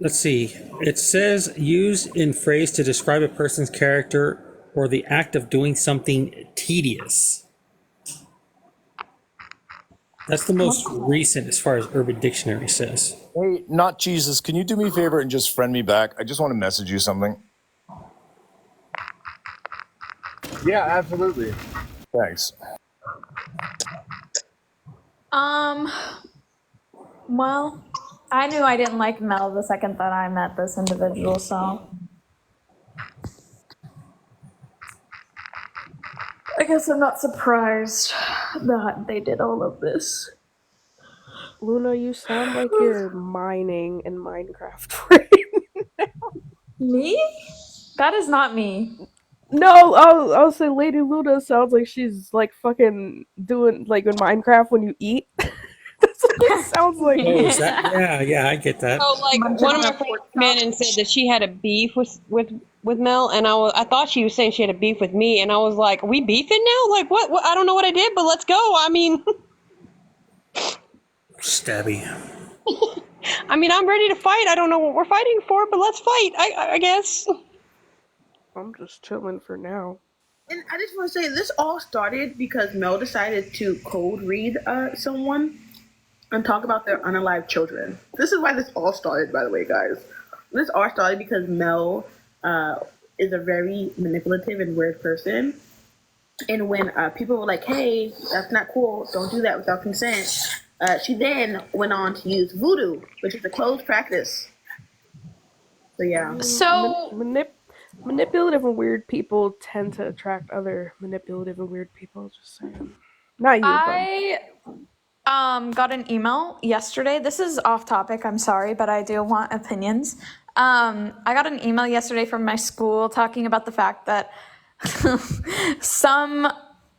Let's see. It says used in phrase to describe a person's character or the act of doing something tedious. That's the most recent as far as Urban Dictionary says. Hey, not Jesus, can you do me a favor and just friend me back? I just want to message you something. Yeah, absolutely. Thanks. Well, I knew I didn't like Mel the second that I met this individual, so I guess I'm not surprised that they did all of this. Luna, you sound like you're mining in Minecraft right now. Me? That is not me. No, I'll say Lady Luna sounds like she's like fucking doing like in Minecraft when you eat. That's what it sounds like. Oh, is that? Yeah, I get that. So like one of my friends came in and said that she had a beef with Mel, and I thought she was saying she had a beef with me, and I was like, we beefing now? Like what? I don't know what I did, but let's go. I mean, Stabby. I mean, I'm ready to fight. I don't know what we're fighting for, but let's fight. I guess. I'm just chilling for now. And I just want to say, this all started because Mel decided to cold read someone and talk about their unalive children. This is why this all started, by the way, guys. This all started because Mel is a very manipulative and weird person. And when people were like, hey, that's not cool, don't do that without consent, she then went on to use voodoo, which is a closed practice. So, yeah. So manipulative and weird people tend to attract other manipulative and weird people. Just saying. Not you. I got an email yesterday. This is off topic, I'm sorry, but I do want opinions. I got an email yesterday from my school talking about the fact that some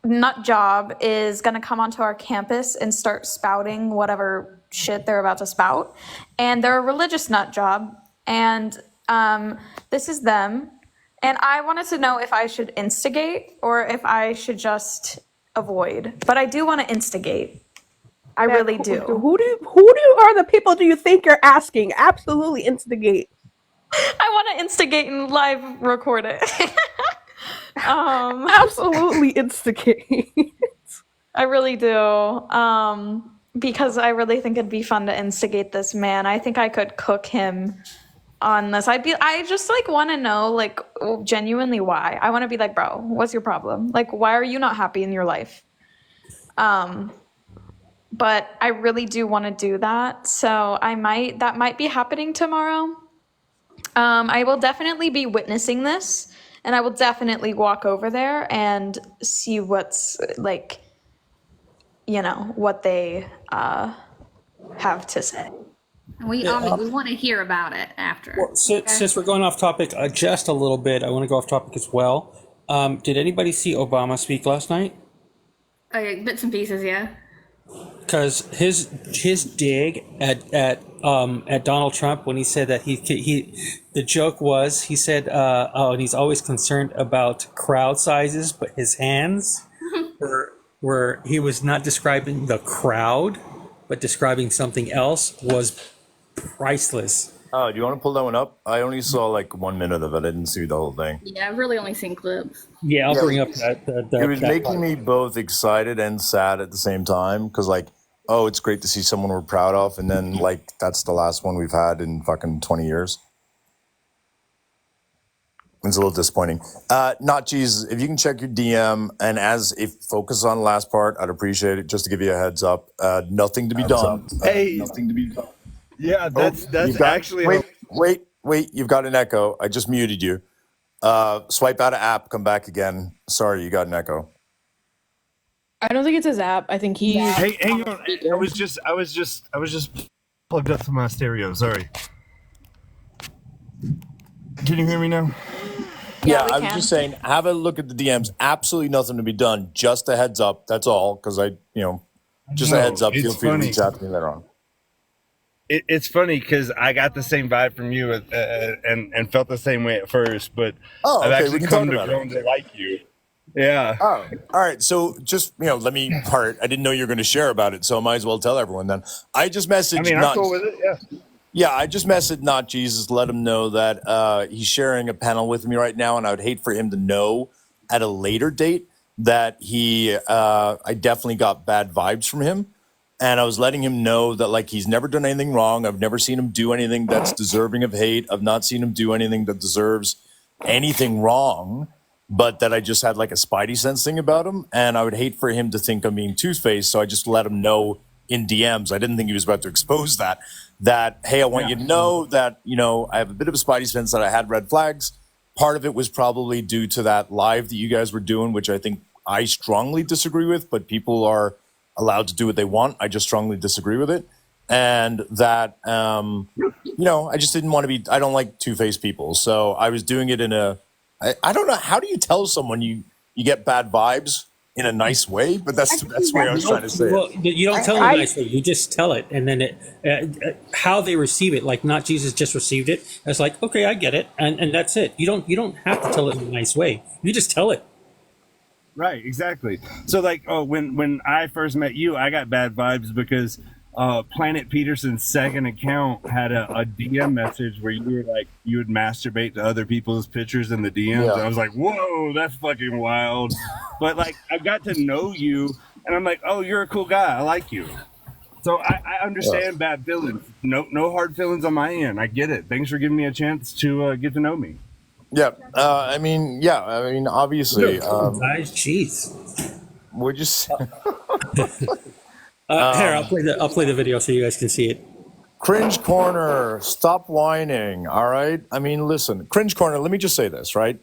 nut job is going to come onto our campus and start spouting whatever shit they're about to spout. And they're a religious nut job. And this is them. And I wanted to know if I should instigate or if I should just avoid. But I do want to instigate. I really do. Who are the people do you think you're asking? Absolutely instigate. I want to instigate and live record it. Absolutely instigate. I really do. Because I really think it'd be fun to instigate this man. I think I could cook him on this. I just like want to know like genuinely why. I want to be like, bro, what's your problem? Like, why are you not happy in your life? But I really do want to do that. So that might be happening tomorrow. I will definitely be witnessing this, and I will definitely walk over there and see what's like, what they have to say. We want to hear about it after. Well, since we're going off topic just a little bit, I want to go off topic as well. Did anybody see Obama speak last night? Bits and pieces, yeah. Because his dig at Donald Trump when he said that the joke was he said and he's always concerned about crowd sizes, but his hands were he was not describing the crowd, but describing something else was priceless. Oh, do you want to pull that one up? I only saw like 1 minute of it. I didn't see the whole thing. Yeah, I've really only seen clips. Yeah, I'll bring up that. It was making me both excited and sad at the same time because, like, oh, it's great to see someone we're proud of, and then like that's the last one we've had in fucking 20 years. It's a little disappointing. Not Jesus. If you can check your DM and focus on the last part, I'd appreciate it. Just to give you a heads up. Nothing to be done. Hey, nothing to be done. Yeah, that's actually. Wait. You've got an echo. I just muted you. Swipe out of app. Come back again. Sorry, you got an echo. I don't think it's his app. I think he. Hey, hang on. I was just plugged up to my stereo. Sorry. Can you hear me now? Yeah, I was just saying, have a look at the DMs. Absolutely nothing to be done. Just a heads up. That's all. Because a heads up. Feel free to reach out to me later on. It's funny because I got the same vibe from you and felt the same way at first, but I've actually come to grown to like you. Yeah. Oh, all right. So just, let me part. I didn't know you were going to share about it, so I might as well tell everyone then. I just messaged. I'm cool with it. Yeah. Yeah, I just messaged Not Jesus, let him know that he's sharing a panel with me right now, and I would hate for him to know at a later date that I definitely got bad vibes from him. And I was letting him know that, like, he's never done anything wrong. I've never seen him do anything that's deserving of hate. I've not seen him do anything that deserves anything wrong, but that I just had, like, a spidey sense thing about him. And I would hate for him to think I'm being two-faced, so I just let him know in DMs. I didn't think he was about to expose that, hey, I want you to know that, I have a bit of a spidey sense that I had red flags. Part of it was probably due to that live that you guys were doing, which I think I strongly disagree with, but people are allowed to do what they want. I just strongly disagree with it. And that, I just didn't want to be, I don't like two-faced people. So I was doing it I don't know. How do you tell someone you get bad vibes in a nice way? But that's the way I was trying to say it. You don't tell them nicely. You just tell it. And then how they receive it, like Not Jesus just received it. It's like, okay, I get it. And that's it. You don't have to tell it in a nice way. You just tell it. Right, exactly. So, like, when I first met you, I got bad vibes because Planet Peterson's second account had a DM message where you were like, you would masturbate to other people's pictures in the DMs. Yeah. And I was like, whoa, that's fucking wild. But, like, I got to know you, and I'm like, oh, you're a cool guy. I like you. So I understand bad feelings. No hard feelings on my end. I get it. Thanks for giving me a chance to get to know me. Yeah, obviously. Guys, jeez. We're just. Here, I'll play the video so you guys can see it. Cringe Corner, stop whining. All right. I mean, listen, Cringe Corner. Let me just say this, right?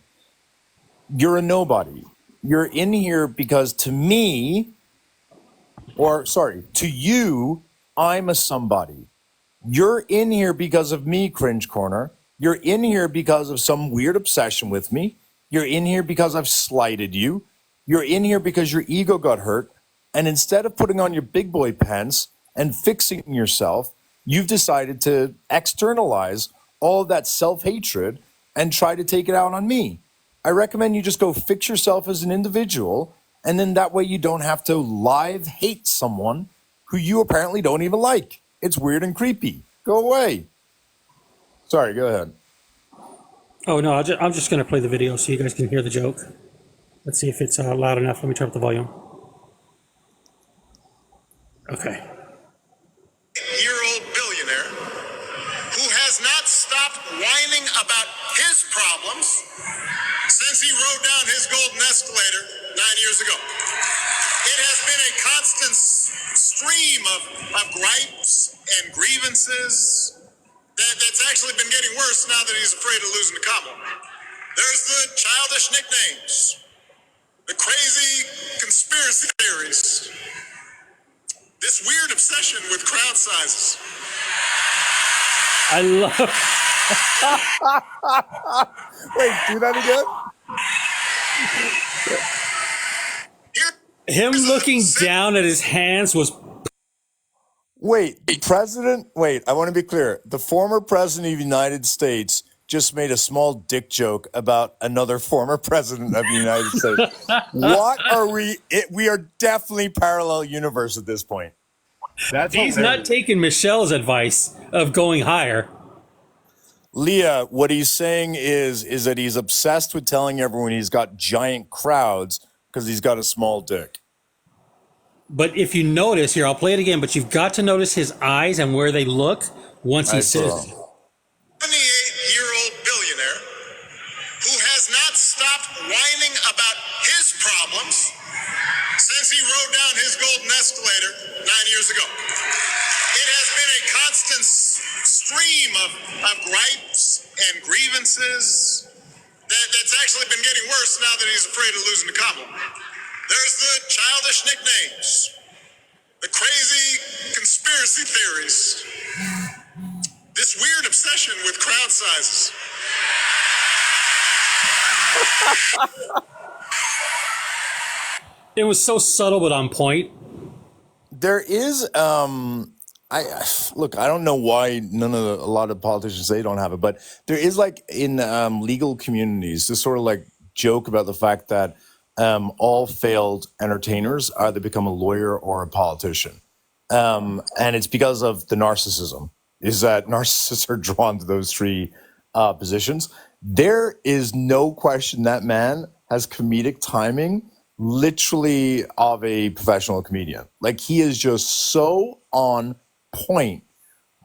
You're a nobody. You're in here because to you, I'm a somebody. You're in here because of me, Cringe Corner. You're in here because of some weird obsession with me. You're in here because I've slighted you. You're in here because your ego got hurt. And instead of putting on your big boy pants and fixing yourself, you've decided to externalize all of that self-hatred and try to take it out on me. I recommend you just go fix yourself as an individual, and then that way you don't have to live hate someone who you apparently don't even like. It's weird and creepy. Go away. Sorry, go ahead. Oh, no, I'm just going to play the video so you guys can hear the joke. Let's see if it's loud enough. Let me turn up the volume. Okay. Year-old billionaire who has not stopped stopped whining about his problems since he rode down his golden escalator 9 years ago. It has been a constant stream of gripes and grievances that's actually been getting worse now that he's afraid of losing the Commonwealth. There's the childish nicknames, the crazy conspiracy theories, this weird obsession with crowd sizes. I love. Wait, do that again? Him looking down at his hands was. Wait, the president? Wait, I want to be clear. The former president of the United States just made a small dick joke about another former president of the United States. What are we? We are definitely parallel universe at this point. He's not taking Michelle's advice of going higher. Leah, what he's saying is that he's obsessed with telling everyone he's got giant crowds because he's got a small dick. But if you notice, here, I'll play it again, but you've got to notice his eyes and where they look once he says it. 78-year-old billionaire who has not stopped whining about his problems since he rode down his golden escalator 9 years ago. It has been a constant stream of gripes and grievances that's actually been getting worse now that he's afraid of losing the Commonwealth. There's the childish nicknames, the crazy conspiracy theories, this weird obsession with crowd sizes. It was so subtle but on point. There is, look, I don't know why a lot of politicians say don't have it, but there is like in legal communities this sort of like joke about the fact that all failed entertainers either become a lawyer or a politician. And it's because of the narcissism, is that narcissists are drawn to those three positions. There is no question that man has comedic timing literally of a professional comedian. Like he is just so on point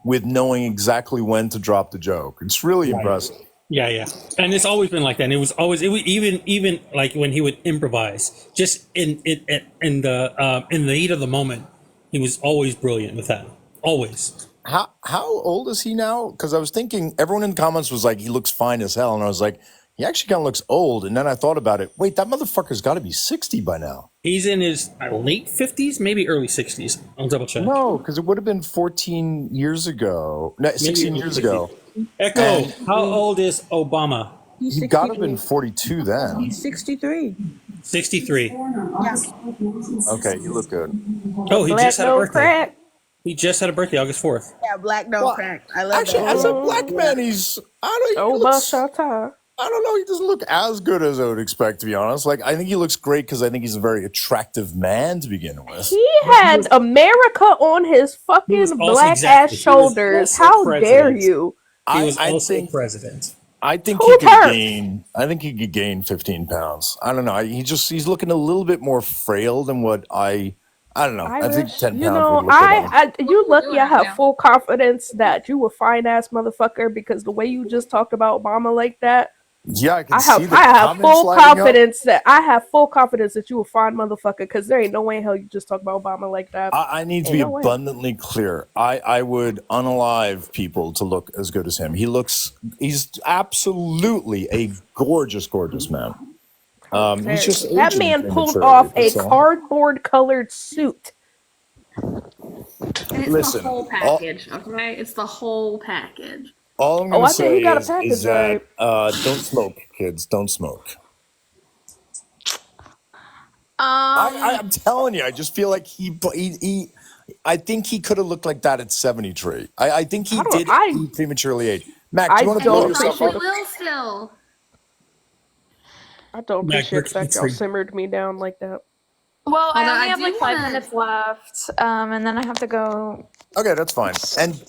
with knowing exactly when to drop the joke. It's really impressive. Yeah, and it's always been like that. And it was even like when he would improvise, just in the heat of the moment, he was always brilliant with that. Always. How old is he now? Because I was thinking everyone in the comments was like he looks fine as hell, and I was like he actually kind of looks old. And then I thought about it. Wait, that motherfucker's got to be 60 by now. He's in his late 50s, maybe early 60s. I'll double check. No, because it would have been 14 years ago. No, 16 years ago. Echo, how old is Obama? He got to have been 42 then. He's 63. 63. Yeah. Okay, you look good. Oh, he Black just had a don't birthday. crack. He just had a birthday, August 4th. Yeah, black don't crack. I love Actually, that. as a black man, he's I don't know. He doesn't look as good as I would expect, to be honest. Like I think he looks great because I think he's a very attractive man to begin with. He had America on his fucking black ass shoulders. How dare you? He was I also think- president. I think Who he could cares? gain. I think he could gain 15 pounds. I don't know. He's looking a little bit more frail than what I don't know. I think Irish, 10 you pounds. know, would look good on him. you lucky I have full confidence that you a fine ass motherfucker because the way you just talked about Obama like that, Yeah, I can I see have the I have comments full lighting up. confidence that you a fine motherfucker because there ain't no way in hell you just talk about Obama like that. I need to Ain't be no way. abundantly clear. I would unalive people to look as good as him. He's absolutely a gorgeous, gorgeous man. He's just That aging man pulled prematurely, off a that's all. cardboard colored suit. And it's Listen, the whole package, okay? It's the whole package. All I'm Oh, going I to think say he got a is package, that don't smoke, kids. Don't smoke. I'm telling you, I just feel like he I think he could have looked like that at 73. I think he did prematurely age. Mac, do you want to blow yourself Probably up? will still. I don't Mac, appreciate the fact y'all Ricky. simmered me down like that. Well, I Although only I have do like 5 wanna- minutes left, and then I have to go. Okay, that's fine. And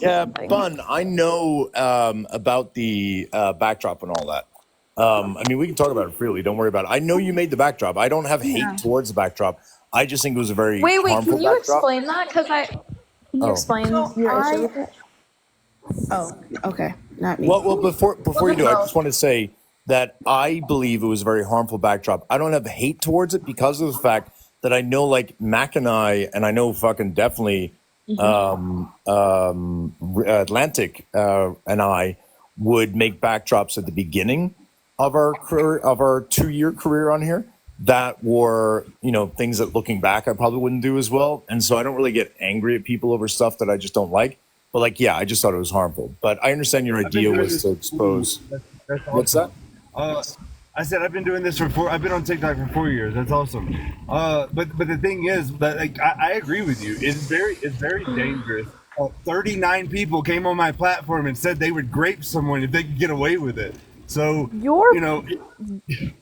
Bun, I know about the backdrop and all that. I mean, we can talk about it freely. Don't worry about it. I know you made the backdrop. I don't have hate towards the backdrop. I just think it was a very Wait, harmful can you backdrop. explain that? Can you Oh. explain So your I- issue with it? Oh, okay, not me. Well, before you do, I Well, just want to say that I believe it was a very harmful backdrop. I don't have hate towards it because of the fact that I know, like Mac and I know fucking definitely Atlantic and I would make backdrops at the beginning of our career, of our 2 year career on here, that were, things that looking back I probably wouldn't do as well. And so I don't really get angry at people over stuff that I just don't like. But like, yeah, I just thought it was harmful. But I understand your I've been idea doing was this to for 4 years. expose. That's What's that? awesome. I said I've been doing this for 4. I've been on TikTok for 4 years. That's awesome. But the thing is that, like, I agree with you. It's very dangerous. 39 people came on my platform and said they would grape someone if they could get away with it. So Your your it is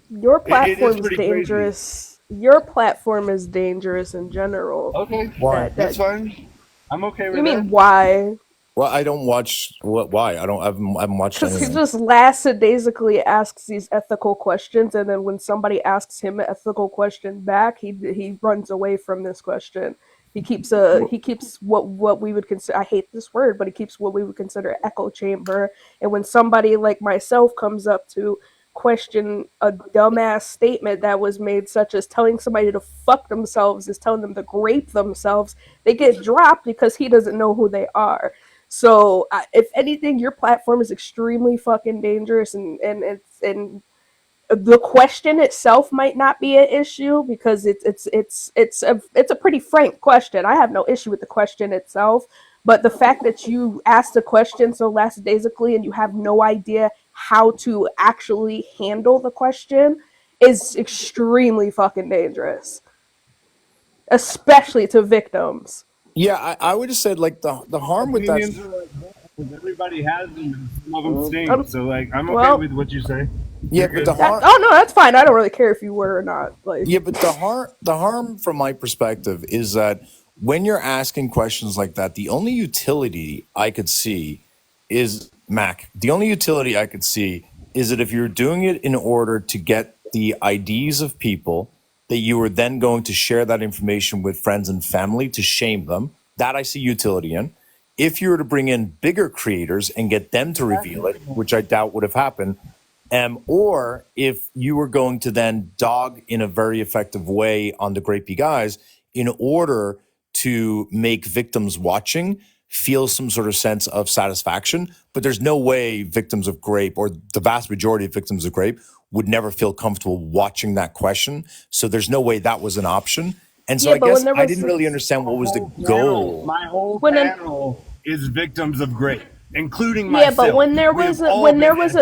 platform's pretty crazy. dangerous. Your platform is dangerous in general. Okay, Why? that's fine. I'm okay with You that. mean why? Well, I don't watch. Why? I haven't watched Because he anything. just lackadaisically asks these ethical questions, and then when somebody asks him an ethical question back, he runs away from this question. He keeps what we would consider, I hate this word, but he keeps what we would consider echo chamber. And when somebody like myself comes up to question a dumbass statement that was made, such as telling somebody to fuck themselves is telling them to grape themselves, they get dropped because he doesn't know who they are. So, if anything, your platform is extremely fucking dangerous, and the question itself might not be an issue because it's a pretty frank question. I have no issue with the question itself, but the fact that you asked a question so lackadaisically and you have no idea how to actually handle the question is extremely fucking dangerous, especially to victims. Yeah, I would have said like the harm with that. Opinions are like that. Everybody has them, and some of them stink. Um, So, like, I'm okay well, with what you say. Yeah, You're but good. the harm. oh no, that's fine. I don't really care if you were or not. Like, Yeah, but the harm from my perspective is that when you're asking questions like that, the only utility I could see is Mac. The only utility I could see is that if you're doing it in order to get the IDs of people that you are then going to share that information with friends and family to shame them, that I see utility in. If you were to bring in bigger creators and get them to reveal it, which I doubt would have happened, or if you were going to then dog in a very effective way on the grapey guys in order to make victims watching feel some sort of sense of satisfaction. But there's no way victims of grape, or the vast majority of victims of grape, would never feel comfortable watching that question. So there's no way that was an option. And so yeah, I but when guess there I was didn't really understand what was the goal. My whole when an, panel is victims of grape, including yeah, but myself. when there We have was all been when there was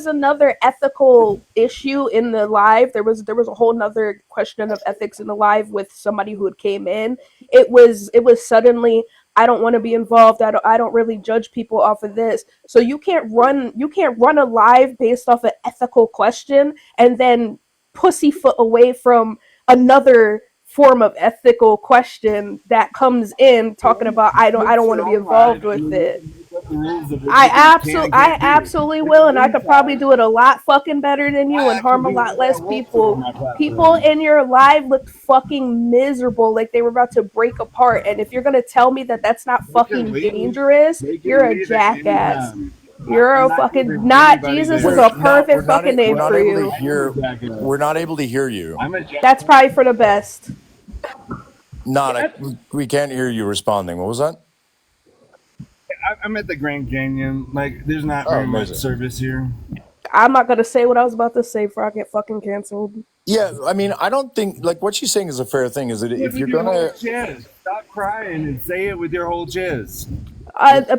another ethical issue in the live, there was a whole nother question of ethics in the live with somebody who had came in. It was suddenly, I don't want to be involved. I don't really judge people off of this. So you can't run a live based off an ethical question and then pussyfoot away from another form of ethical question that comes in talking about I don't want to be involved with it. I absolutely will, and I could probably do it a lot fucking better than you and harm a lot less people. People in your live looked fucking miserable, like they were about to break apart. And if you're gonna tell me that that's not fucking dangerous, you're a jackass. You're a fucking not. Jesus is a perfect fucking We're name not for able to you. hear. We're not able to hear you. That's probably for the best. We can't hear you responding. What was that? I'm at the Grand Canyon. Like, there's not Oh, very much amazing. service here. I'm not gonna say what I was about to say before I get fucking canceled. Yeah, I mean, I don't think like what she's saying is a fair thing. Is that if With you're your whole gonna, chest. Stop crying and say it with your whole chest.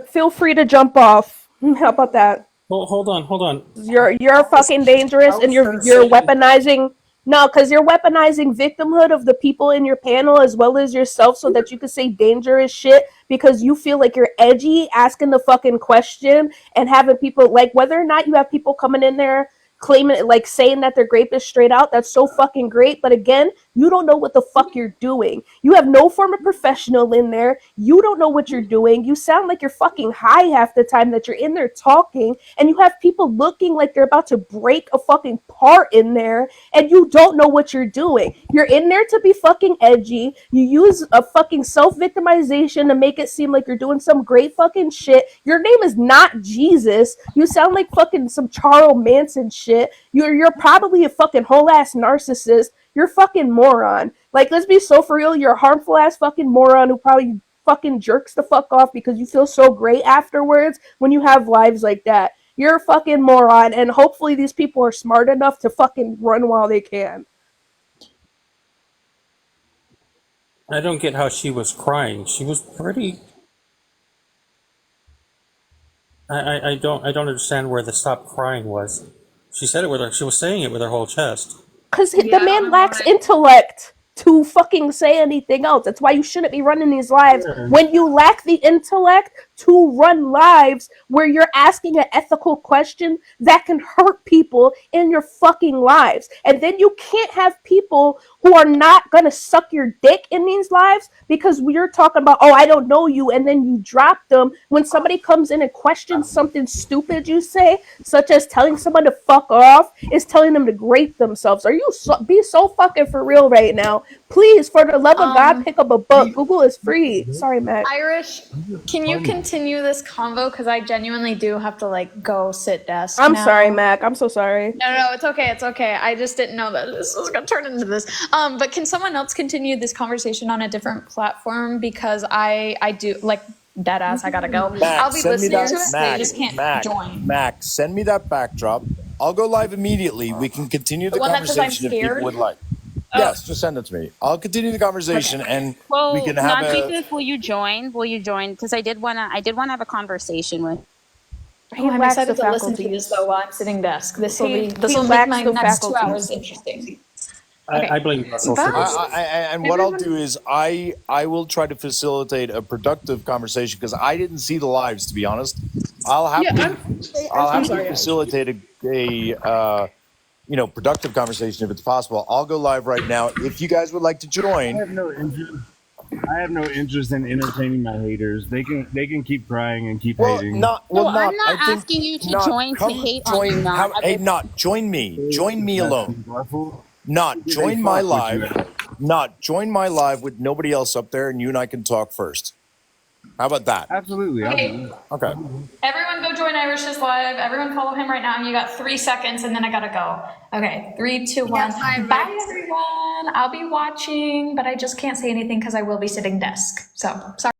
Feel free to jump off. How about that? Hold on. You're fucking dangerous, and you're weaponizing. No, because you're weaponizing victimhood of the people in your panel as well as yourself, so that you can say dangerous shit because you feel like you're edgy, asking the fucking question and having people like whether or not you have people coming in there claiming, like saying that they're rapists straight out. That's so fucking great. But again, you don't know what the fuck you're doing. You have no form of professional in there. You don't know what you're doing. You sound like you're fucking high half the time that you're in there talking, and you have people looking like they're about to break a fucking part in there, and you don't know what you're doing. You're in there to be fucking edgy. You use a fucking self-victimization to make it seem like you're doing some great fucking shit. Your name is not Jesus. You sound like fucking some Charles Manson shit. You're probably a fucking whole ass narcissist. You're a fucking moron. Like, let's be so for real. You're a harmful ass fucking moron who probably fucking jerks the fuck off because you feel so great afterwards when you have lives like that. You're a fucking moron, and hopefully these people are smart enough to fucking run while they can. I don't get how she was crying. She was pretty. I don't understand where the stop crying was. She said it with her. She was saying it with her whole chest. Because the man lacks intellect to fucking say anything else. That's why you shouldn't be running these lives when you lack the intellect to run lives where you're asking an ethical question that can hurt people in your fucking lives. And then you can't have people who are not gonna suck your dick in these lives because we're talking about, oh, I don't know you, and then you drop them when somebody comes in and questions something stupid you say, such as telling someone to fuck off, is telling them to grape themselves. Are you be so fucking for real right now? Please, for the love of God, pick up a book. Google is free. Sorry, Matt. Irish, can you continue this convo? Because I genuinely do have to like go sit desk. I'm now. sorry, Mac. I'm so sorry. No, it's okay. It's okay. I just didn't know that this was gonna turn into this. But can someone else continue this conversation on a different platform? Because I do like dead ass. I gotta go. Mac, I'll be send me listening that. to it. Mac, I just can't Mac, join. Mac, send me that backdrop. I'll go live immediately. We can continue the one that says I'm conversation if people scared? would like. Yes, just send it to me. I'll continue the conversation, and Well, we can have non-Jesus, will you join? Will you join? Because I did wanna have a conversation with. Oh, I'm excited to listen to these though while I'm sitting desk. This will make my next 2 hours interesting. Okay. I blame Russell for Bye. this. And what I'll do is I will try to facilitate a productive conversation because I didn't see the lives, to be honest. I'll have to facilitate a productive conversation if it's possible. I'll go live right now. If you guys would like to join. I have no interest in entertaining my haters. They can keep crying and keep hating. I'm not asking you to join to hate on you, not. Not join me. Join me alone. Not join my live. Not join my live with nobody else up there, and you and I can talk first. How about that? Absolutely. Okay. Everyone go join Irish's live. Everyone follow him right now. You got 3 seconds and then I gotta go. Okay, 3, 2, 1. Bye everyone. I'll be watching, but I just can't say anything because I will be sitting desk. So sorry.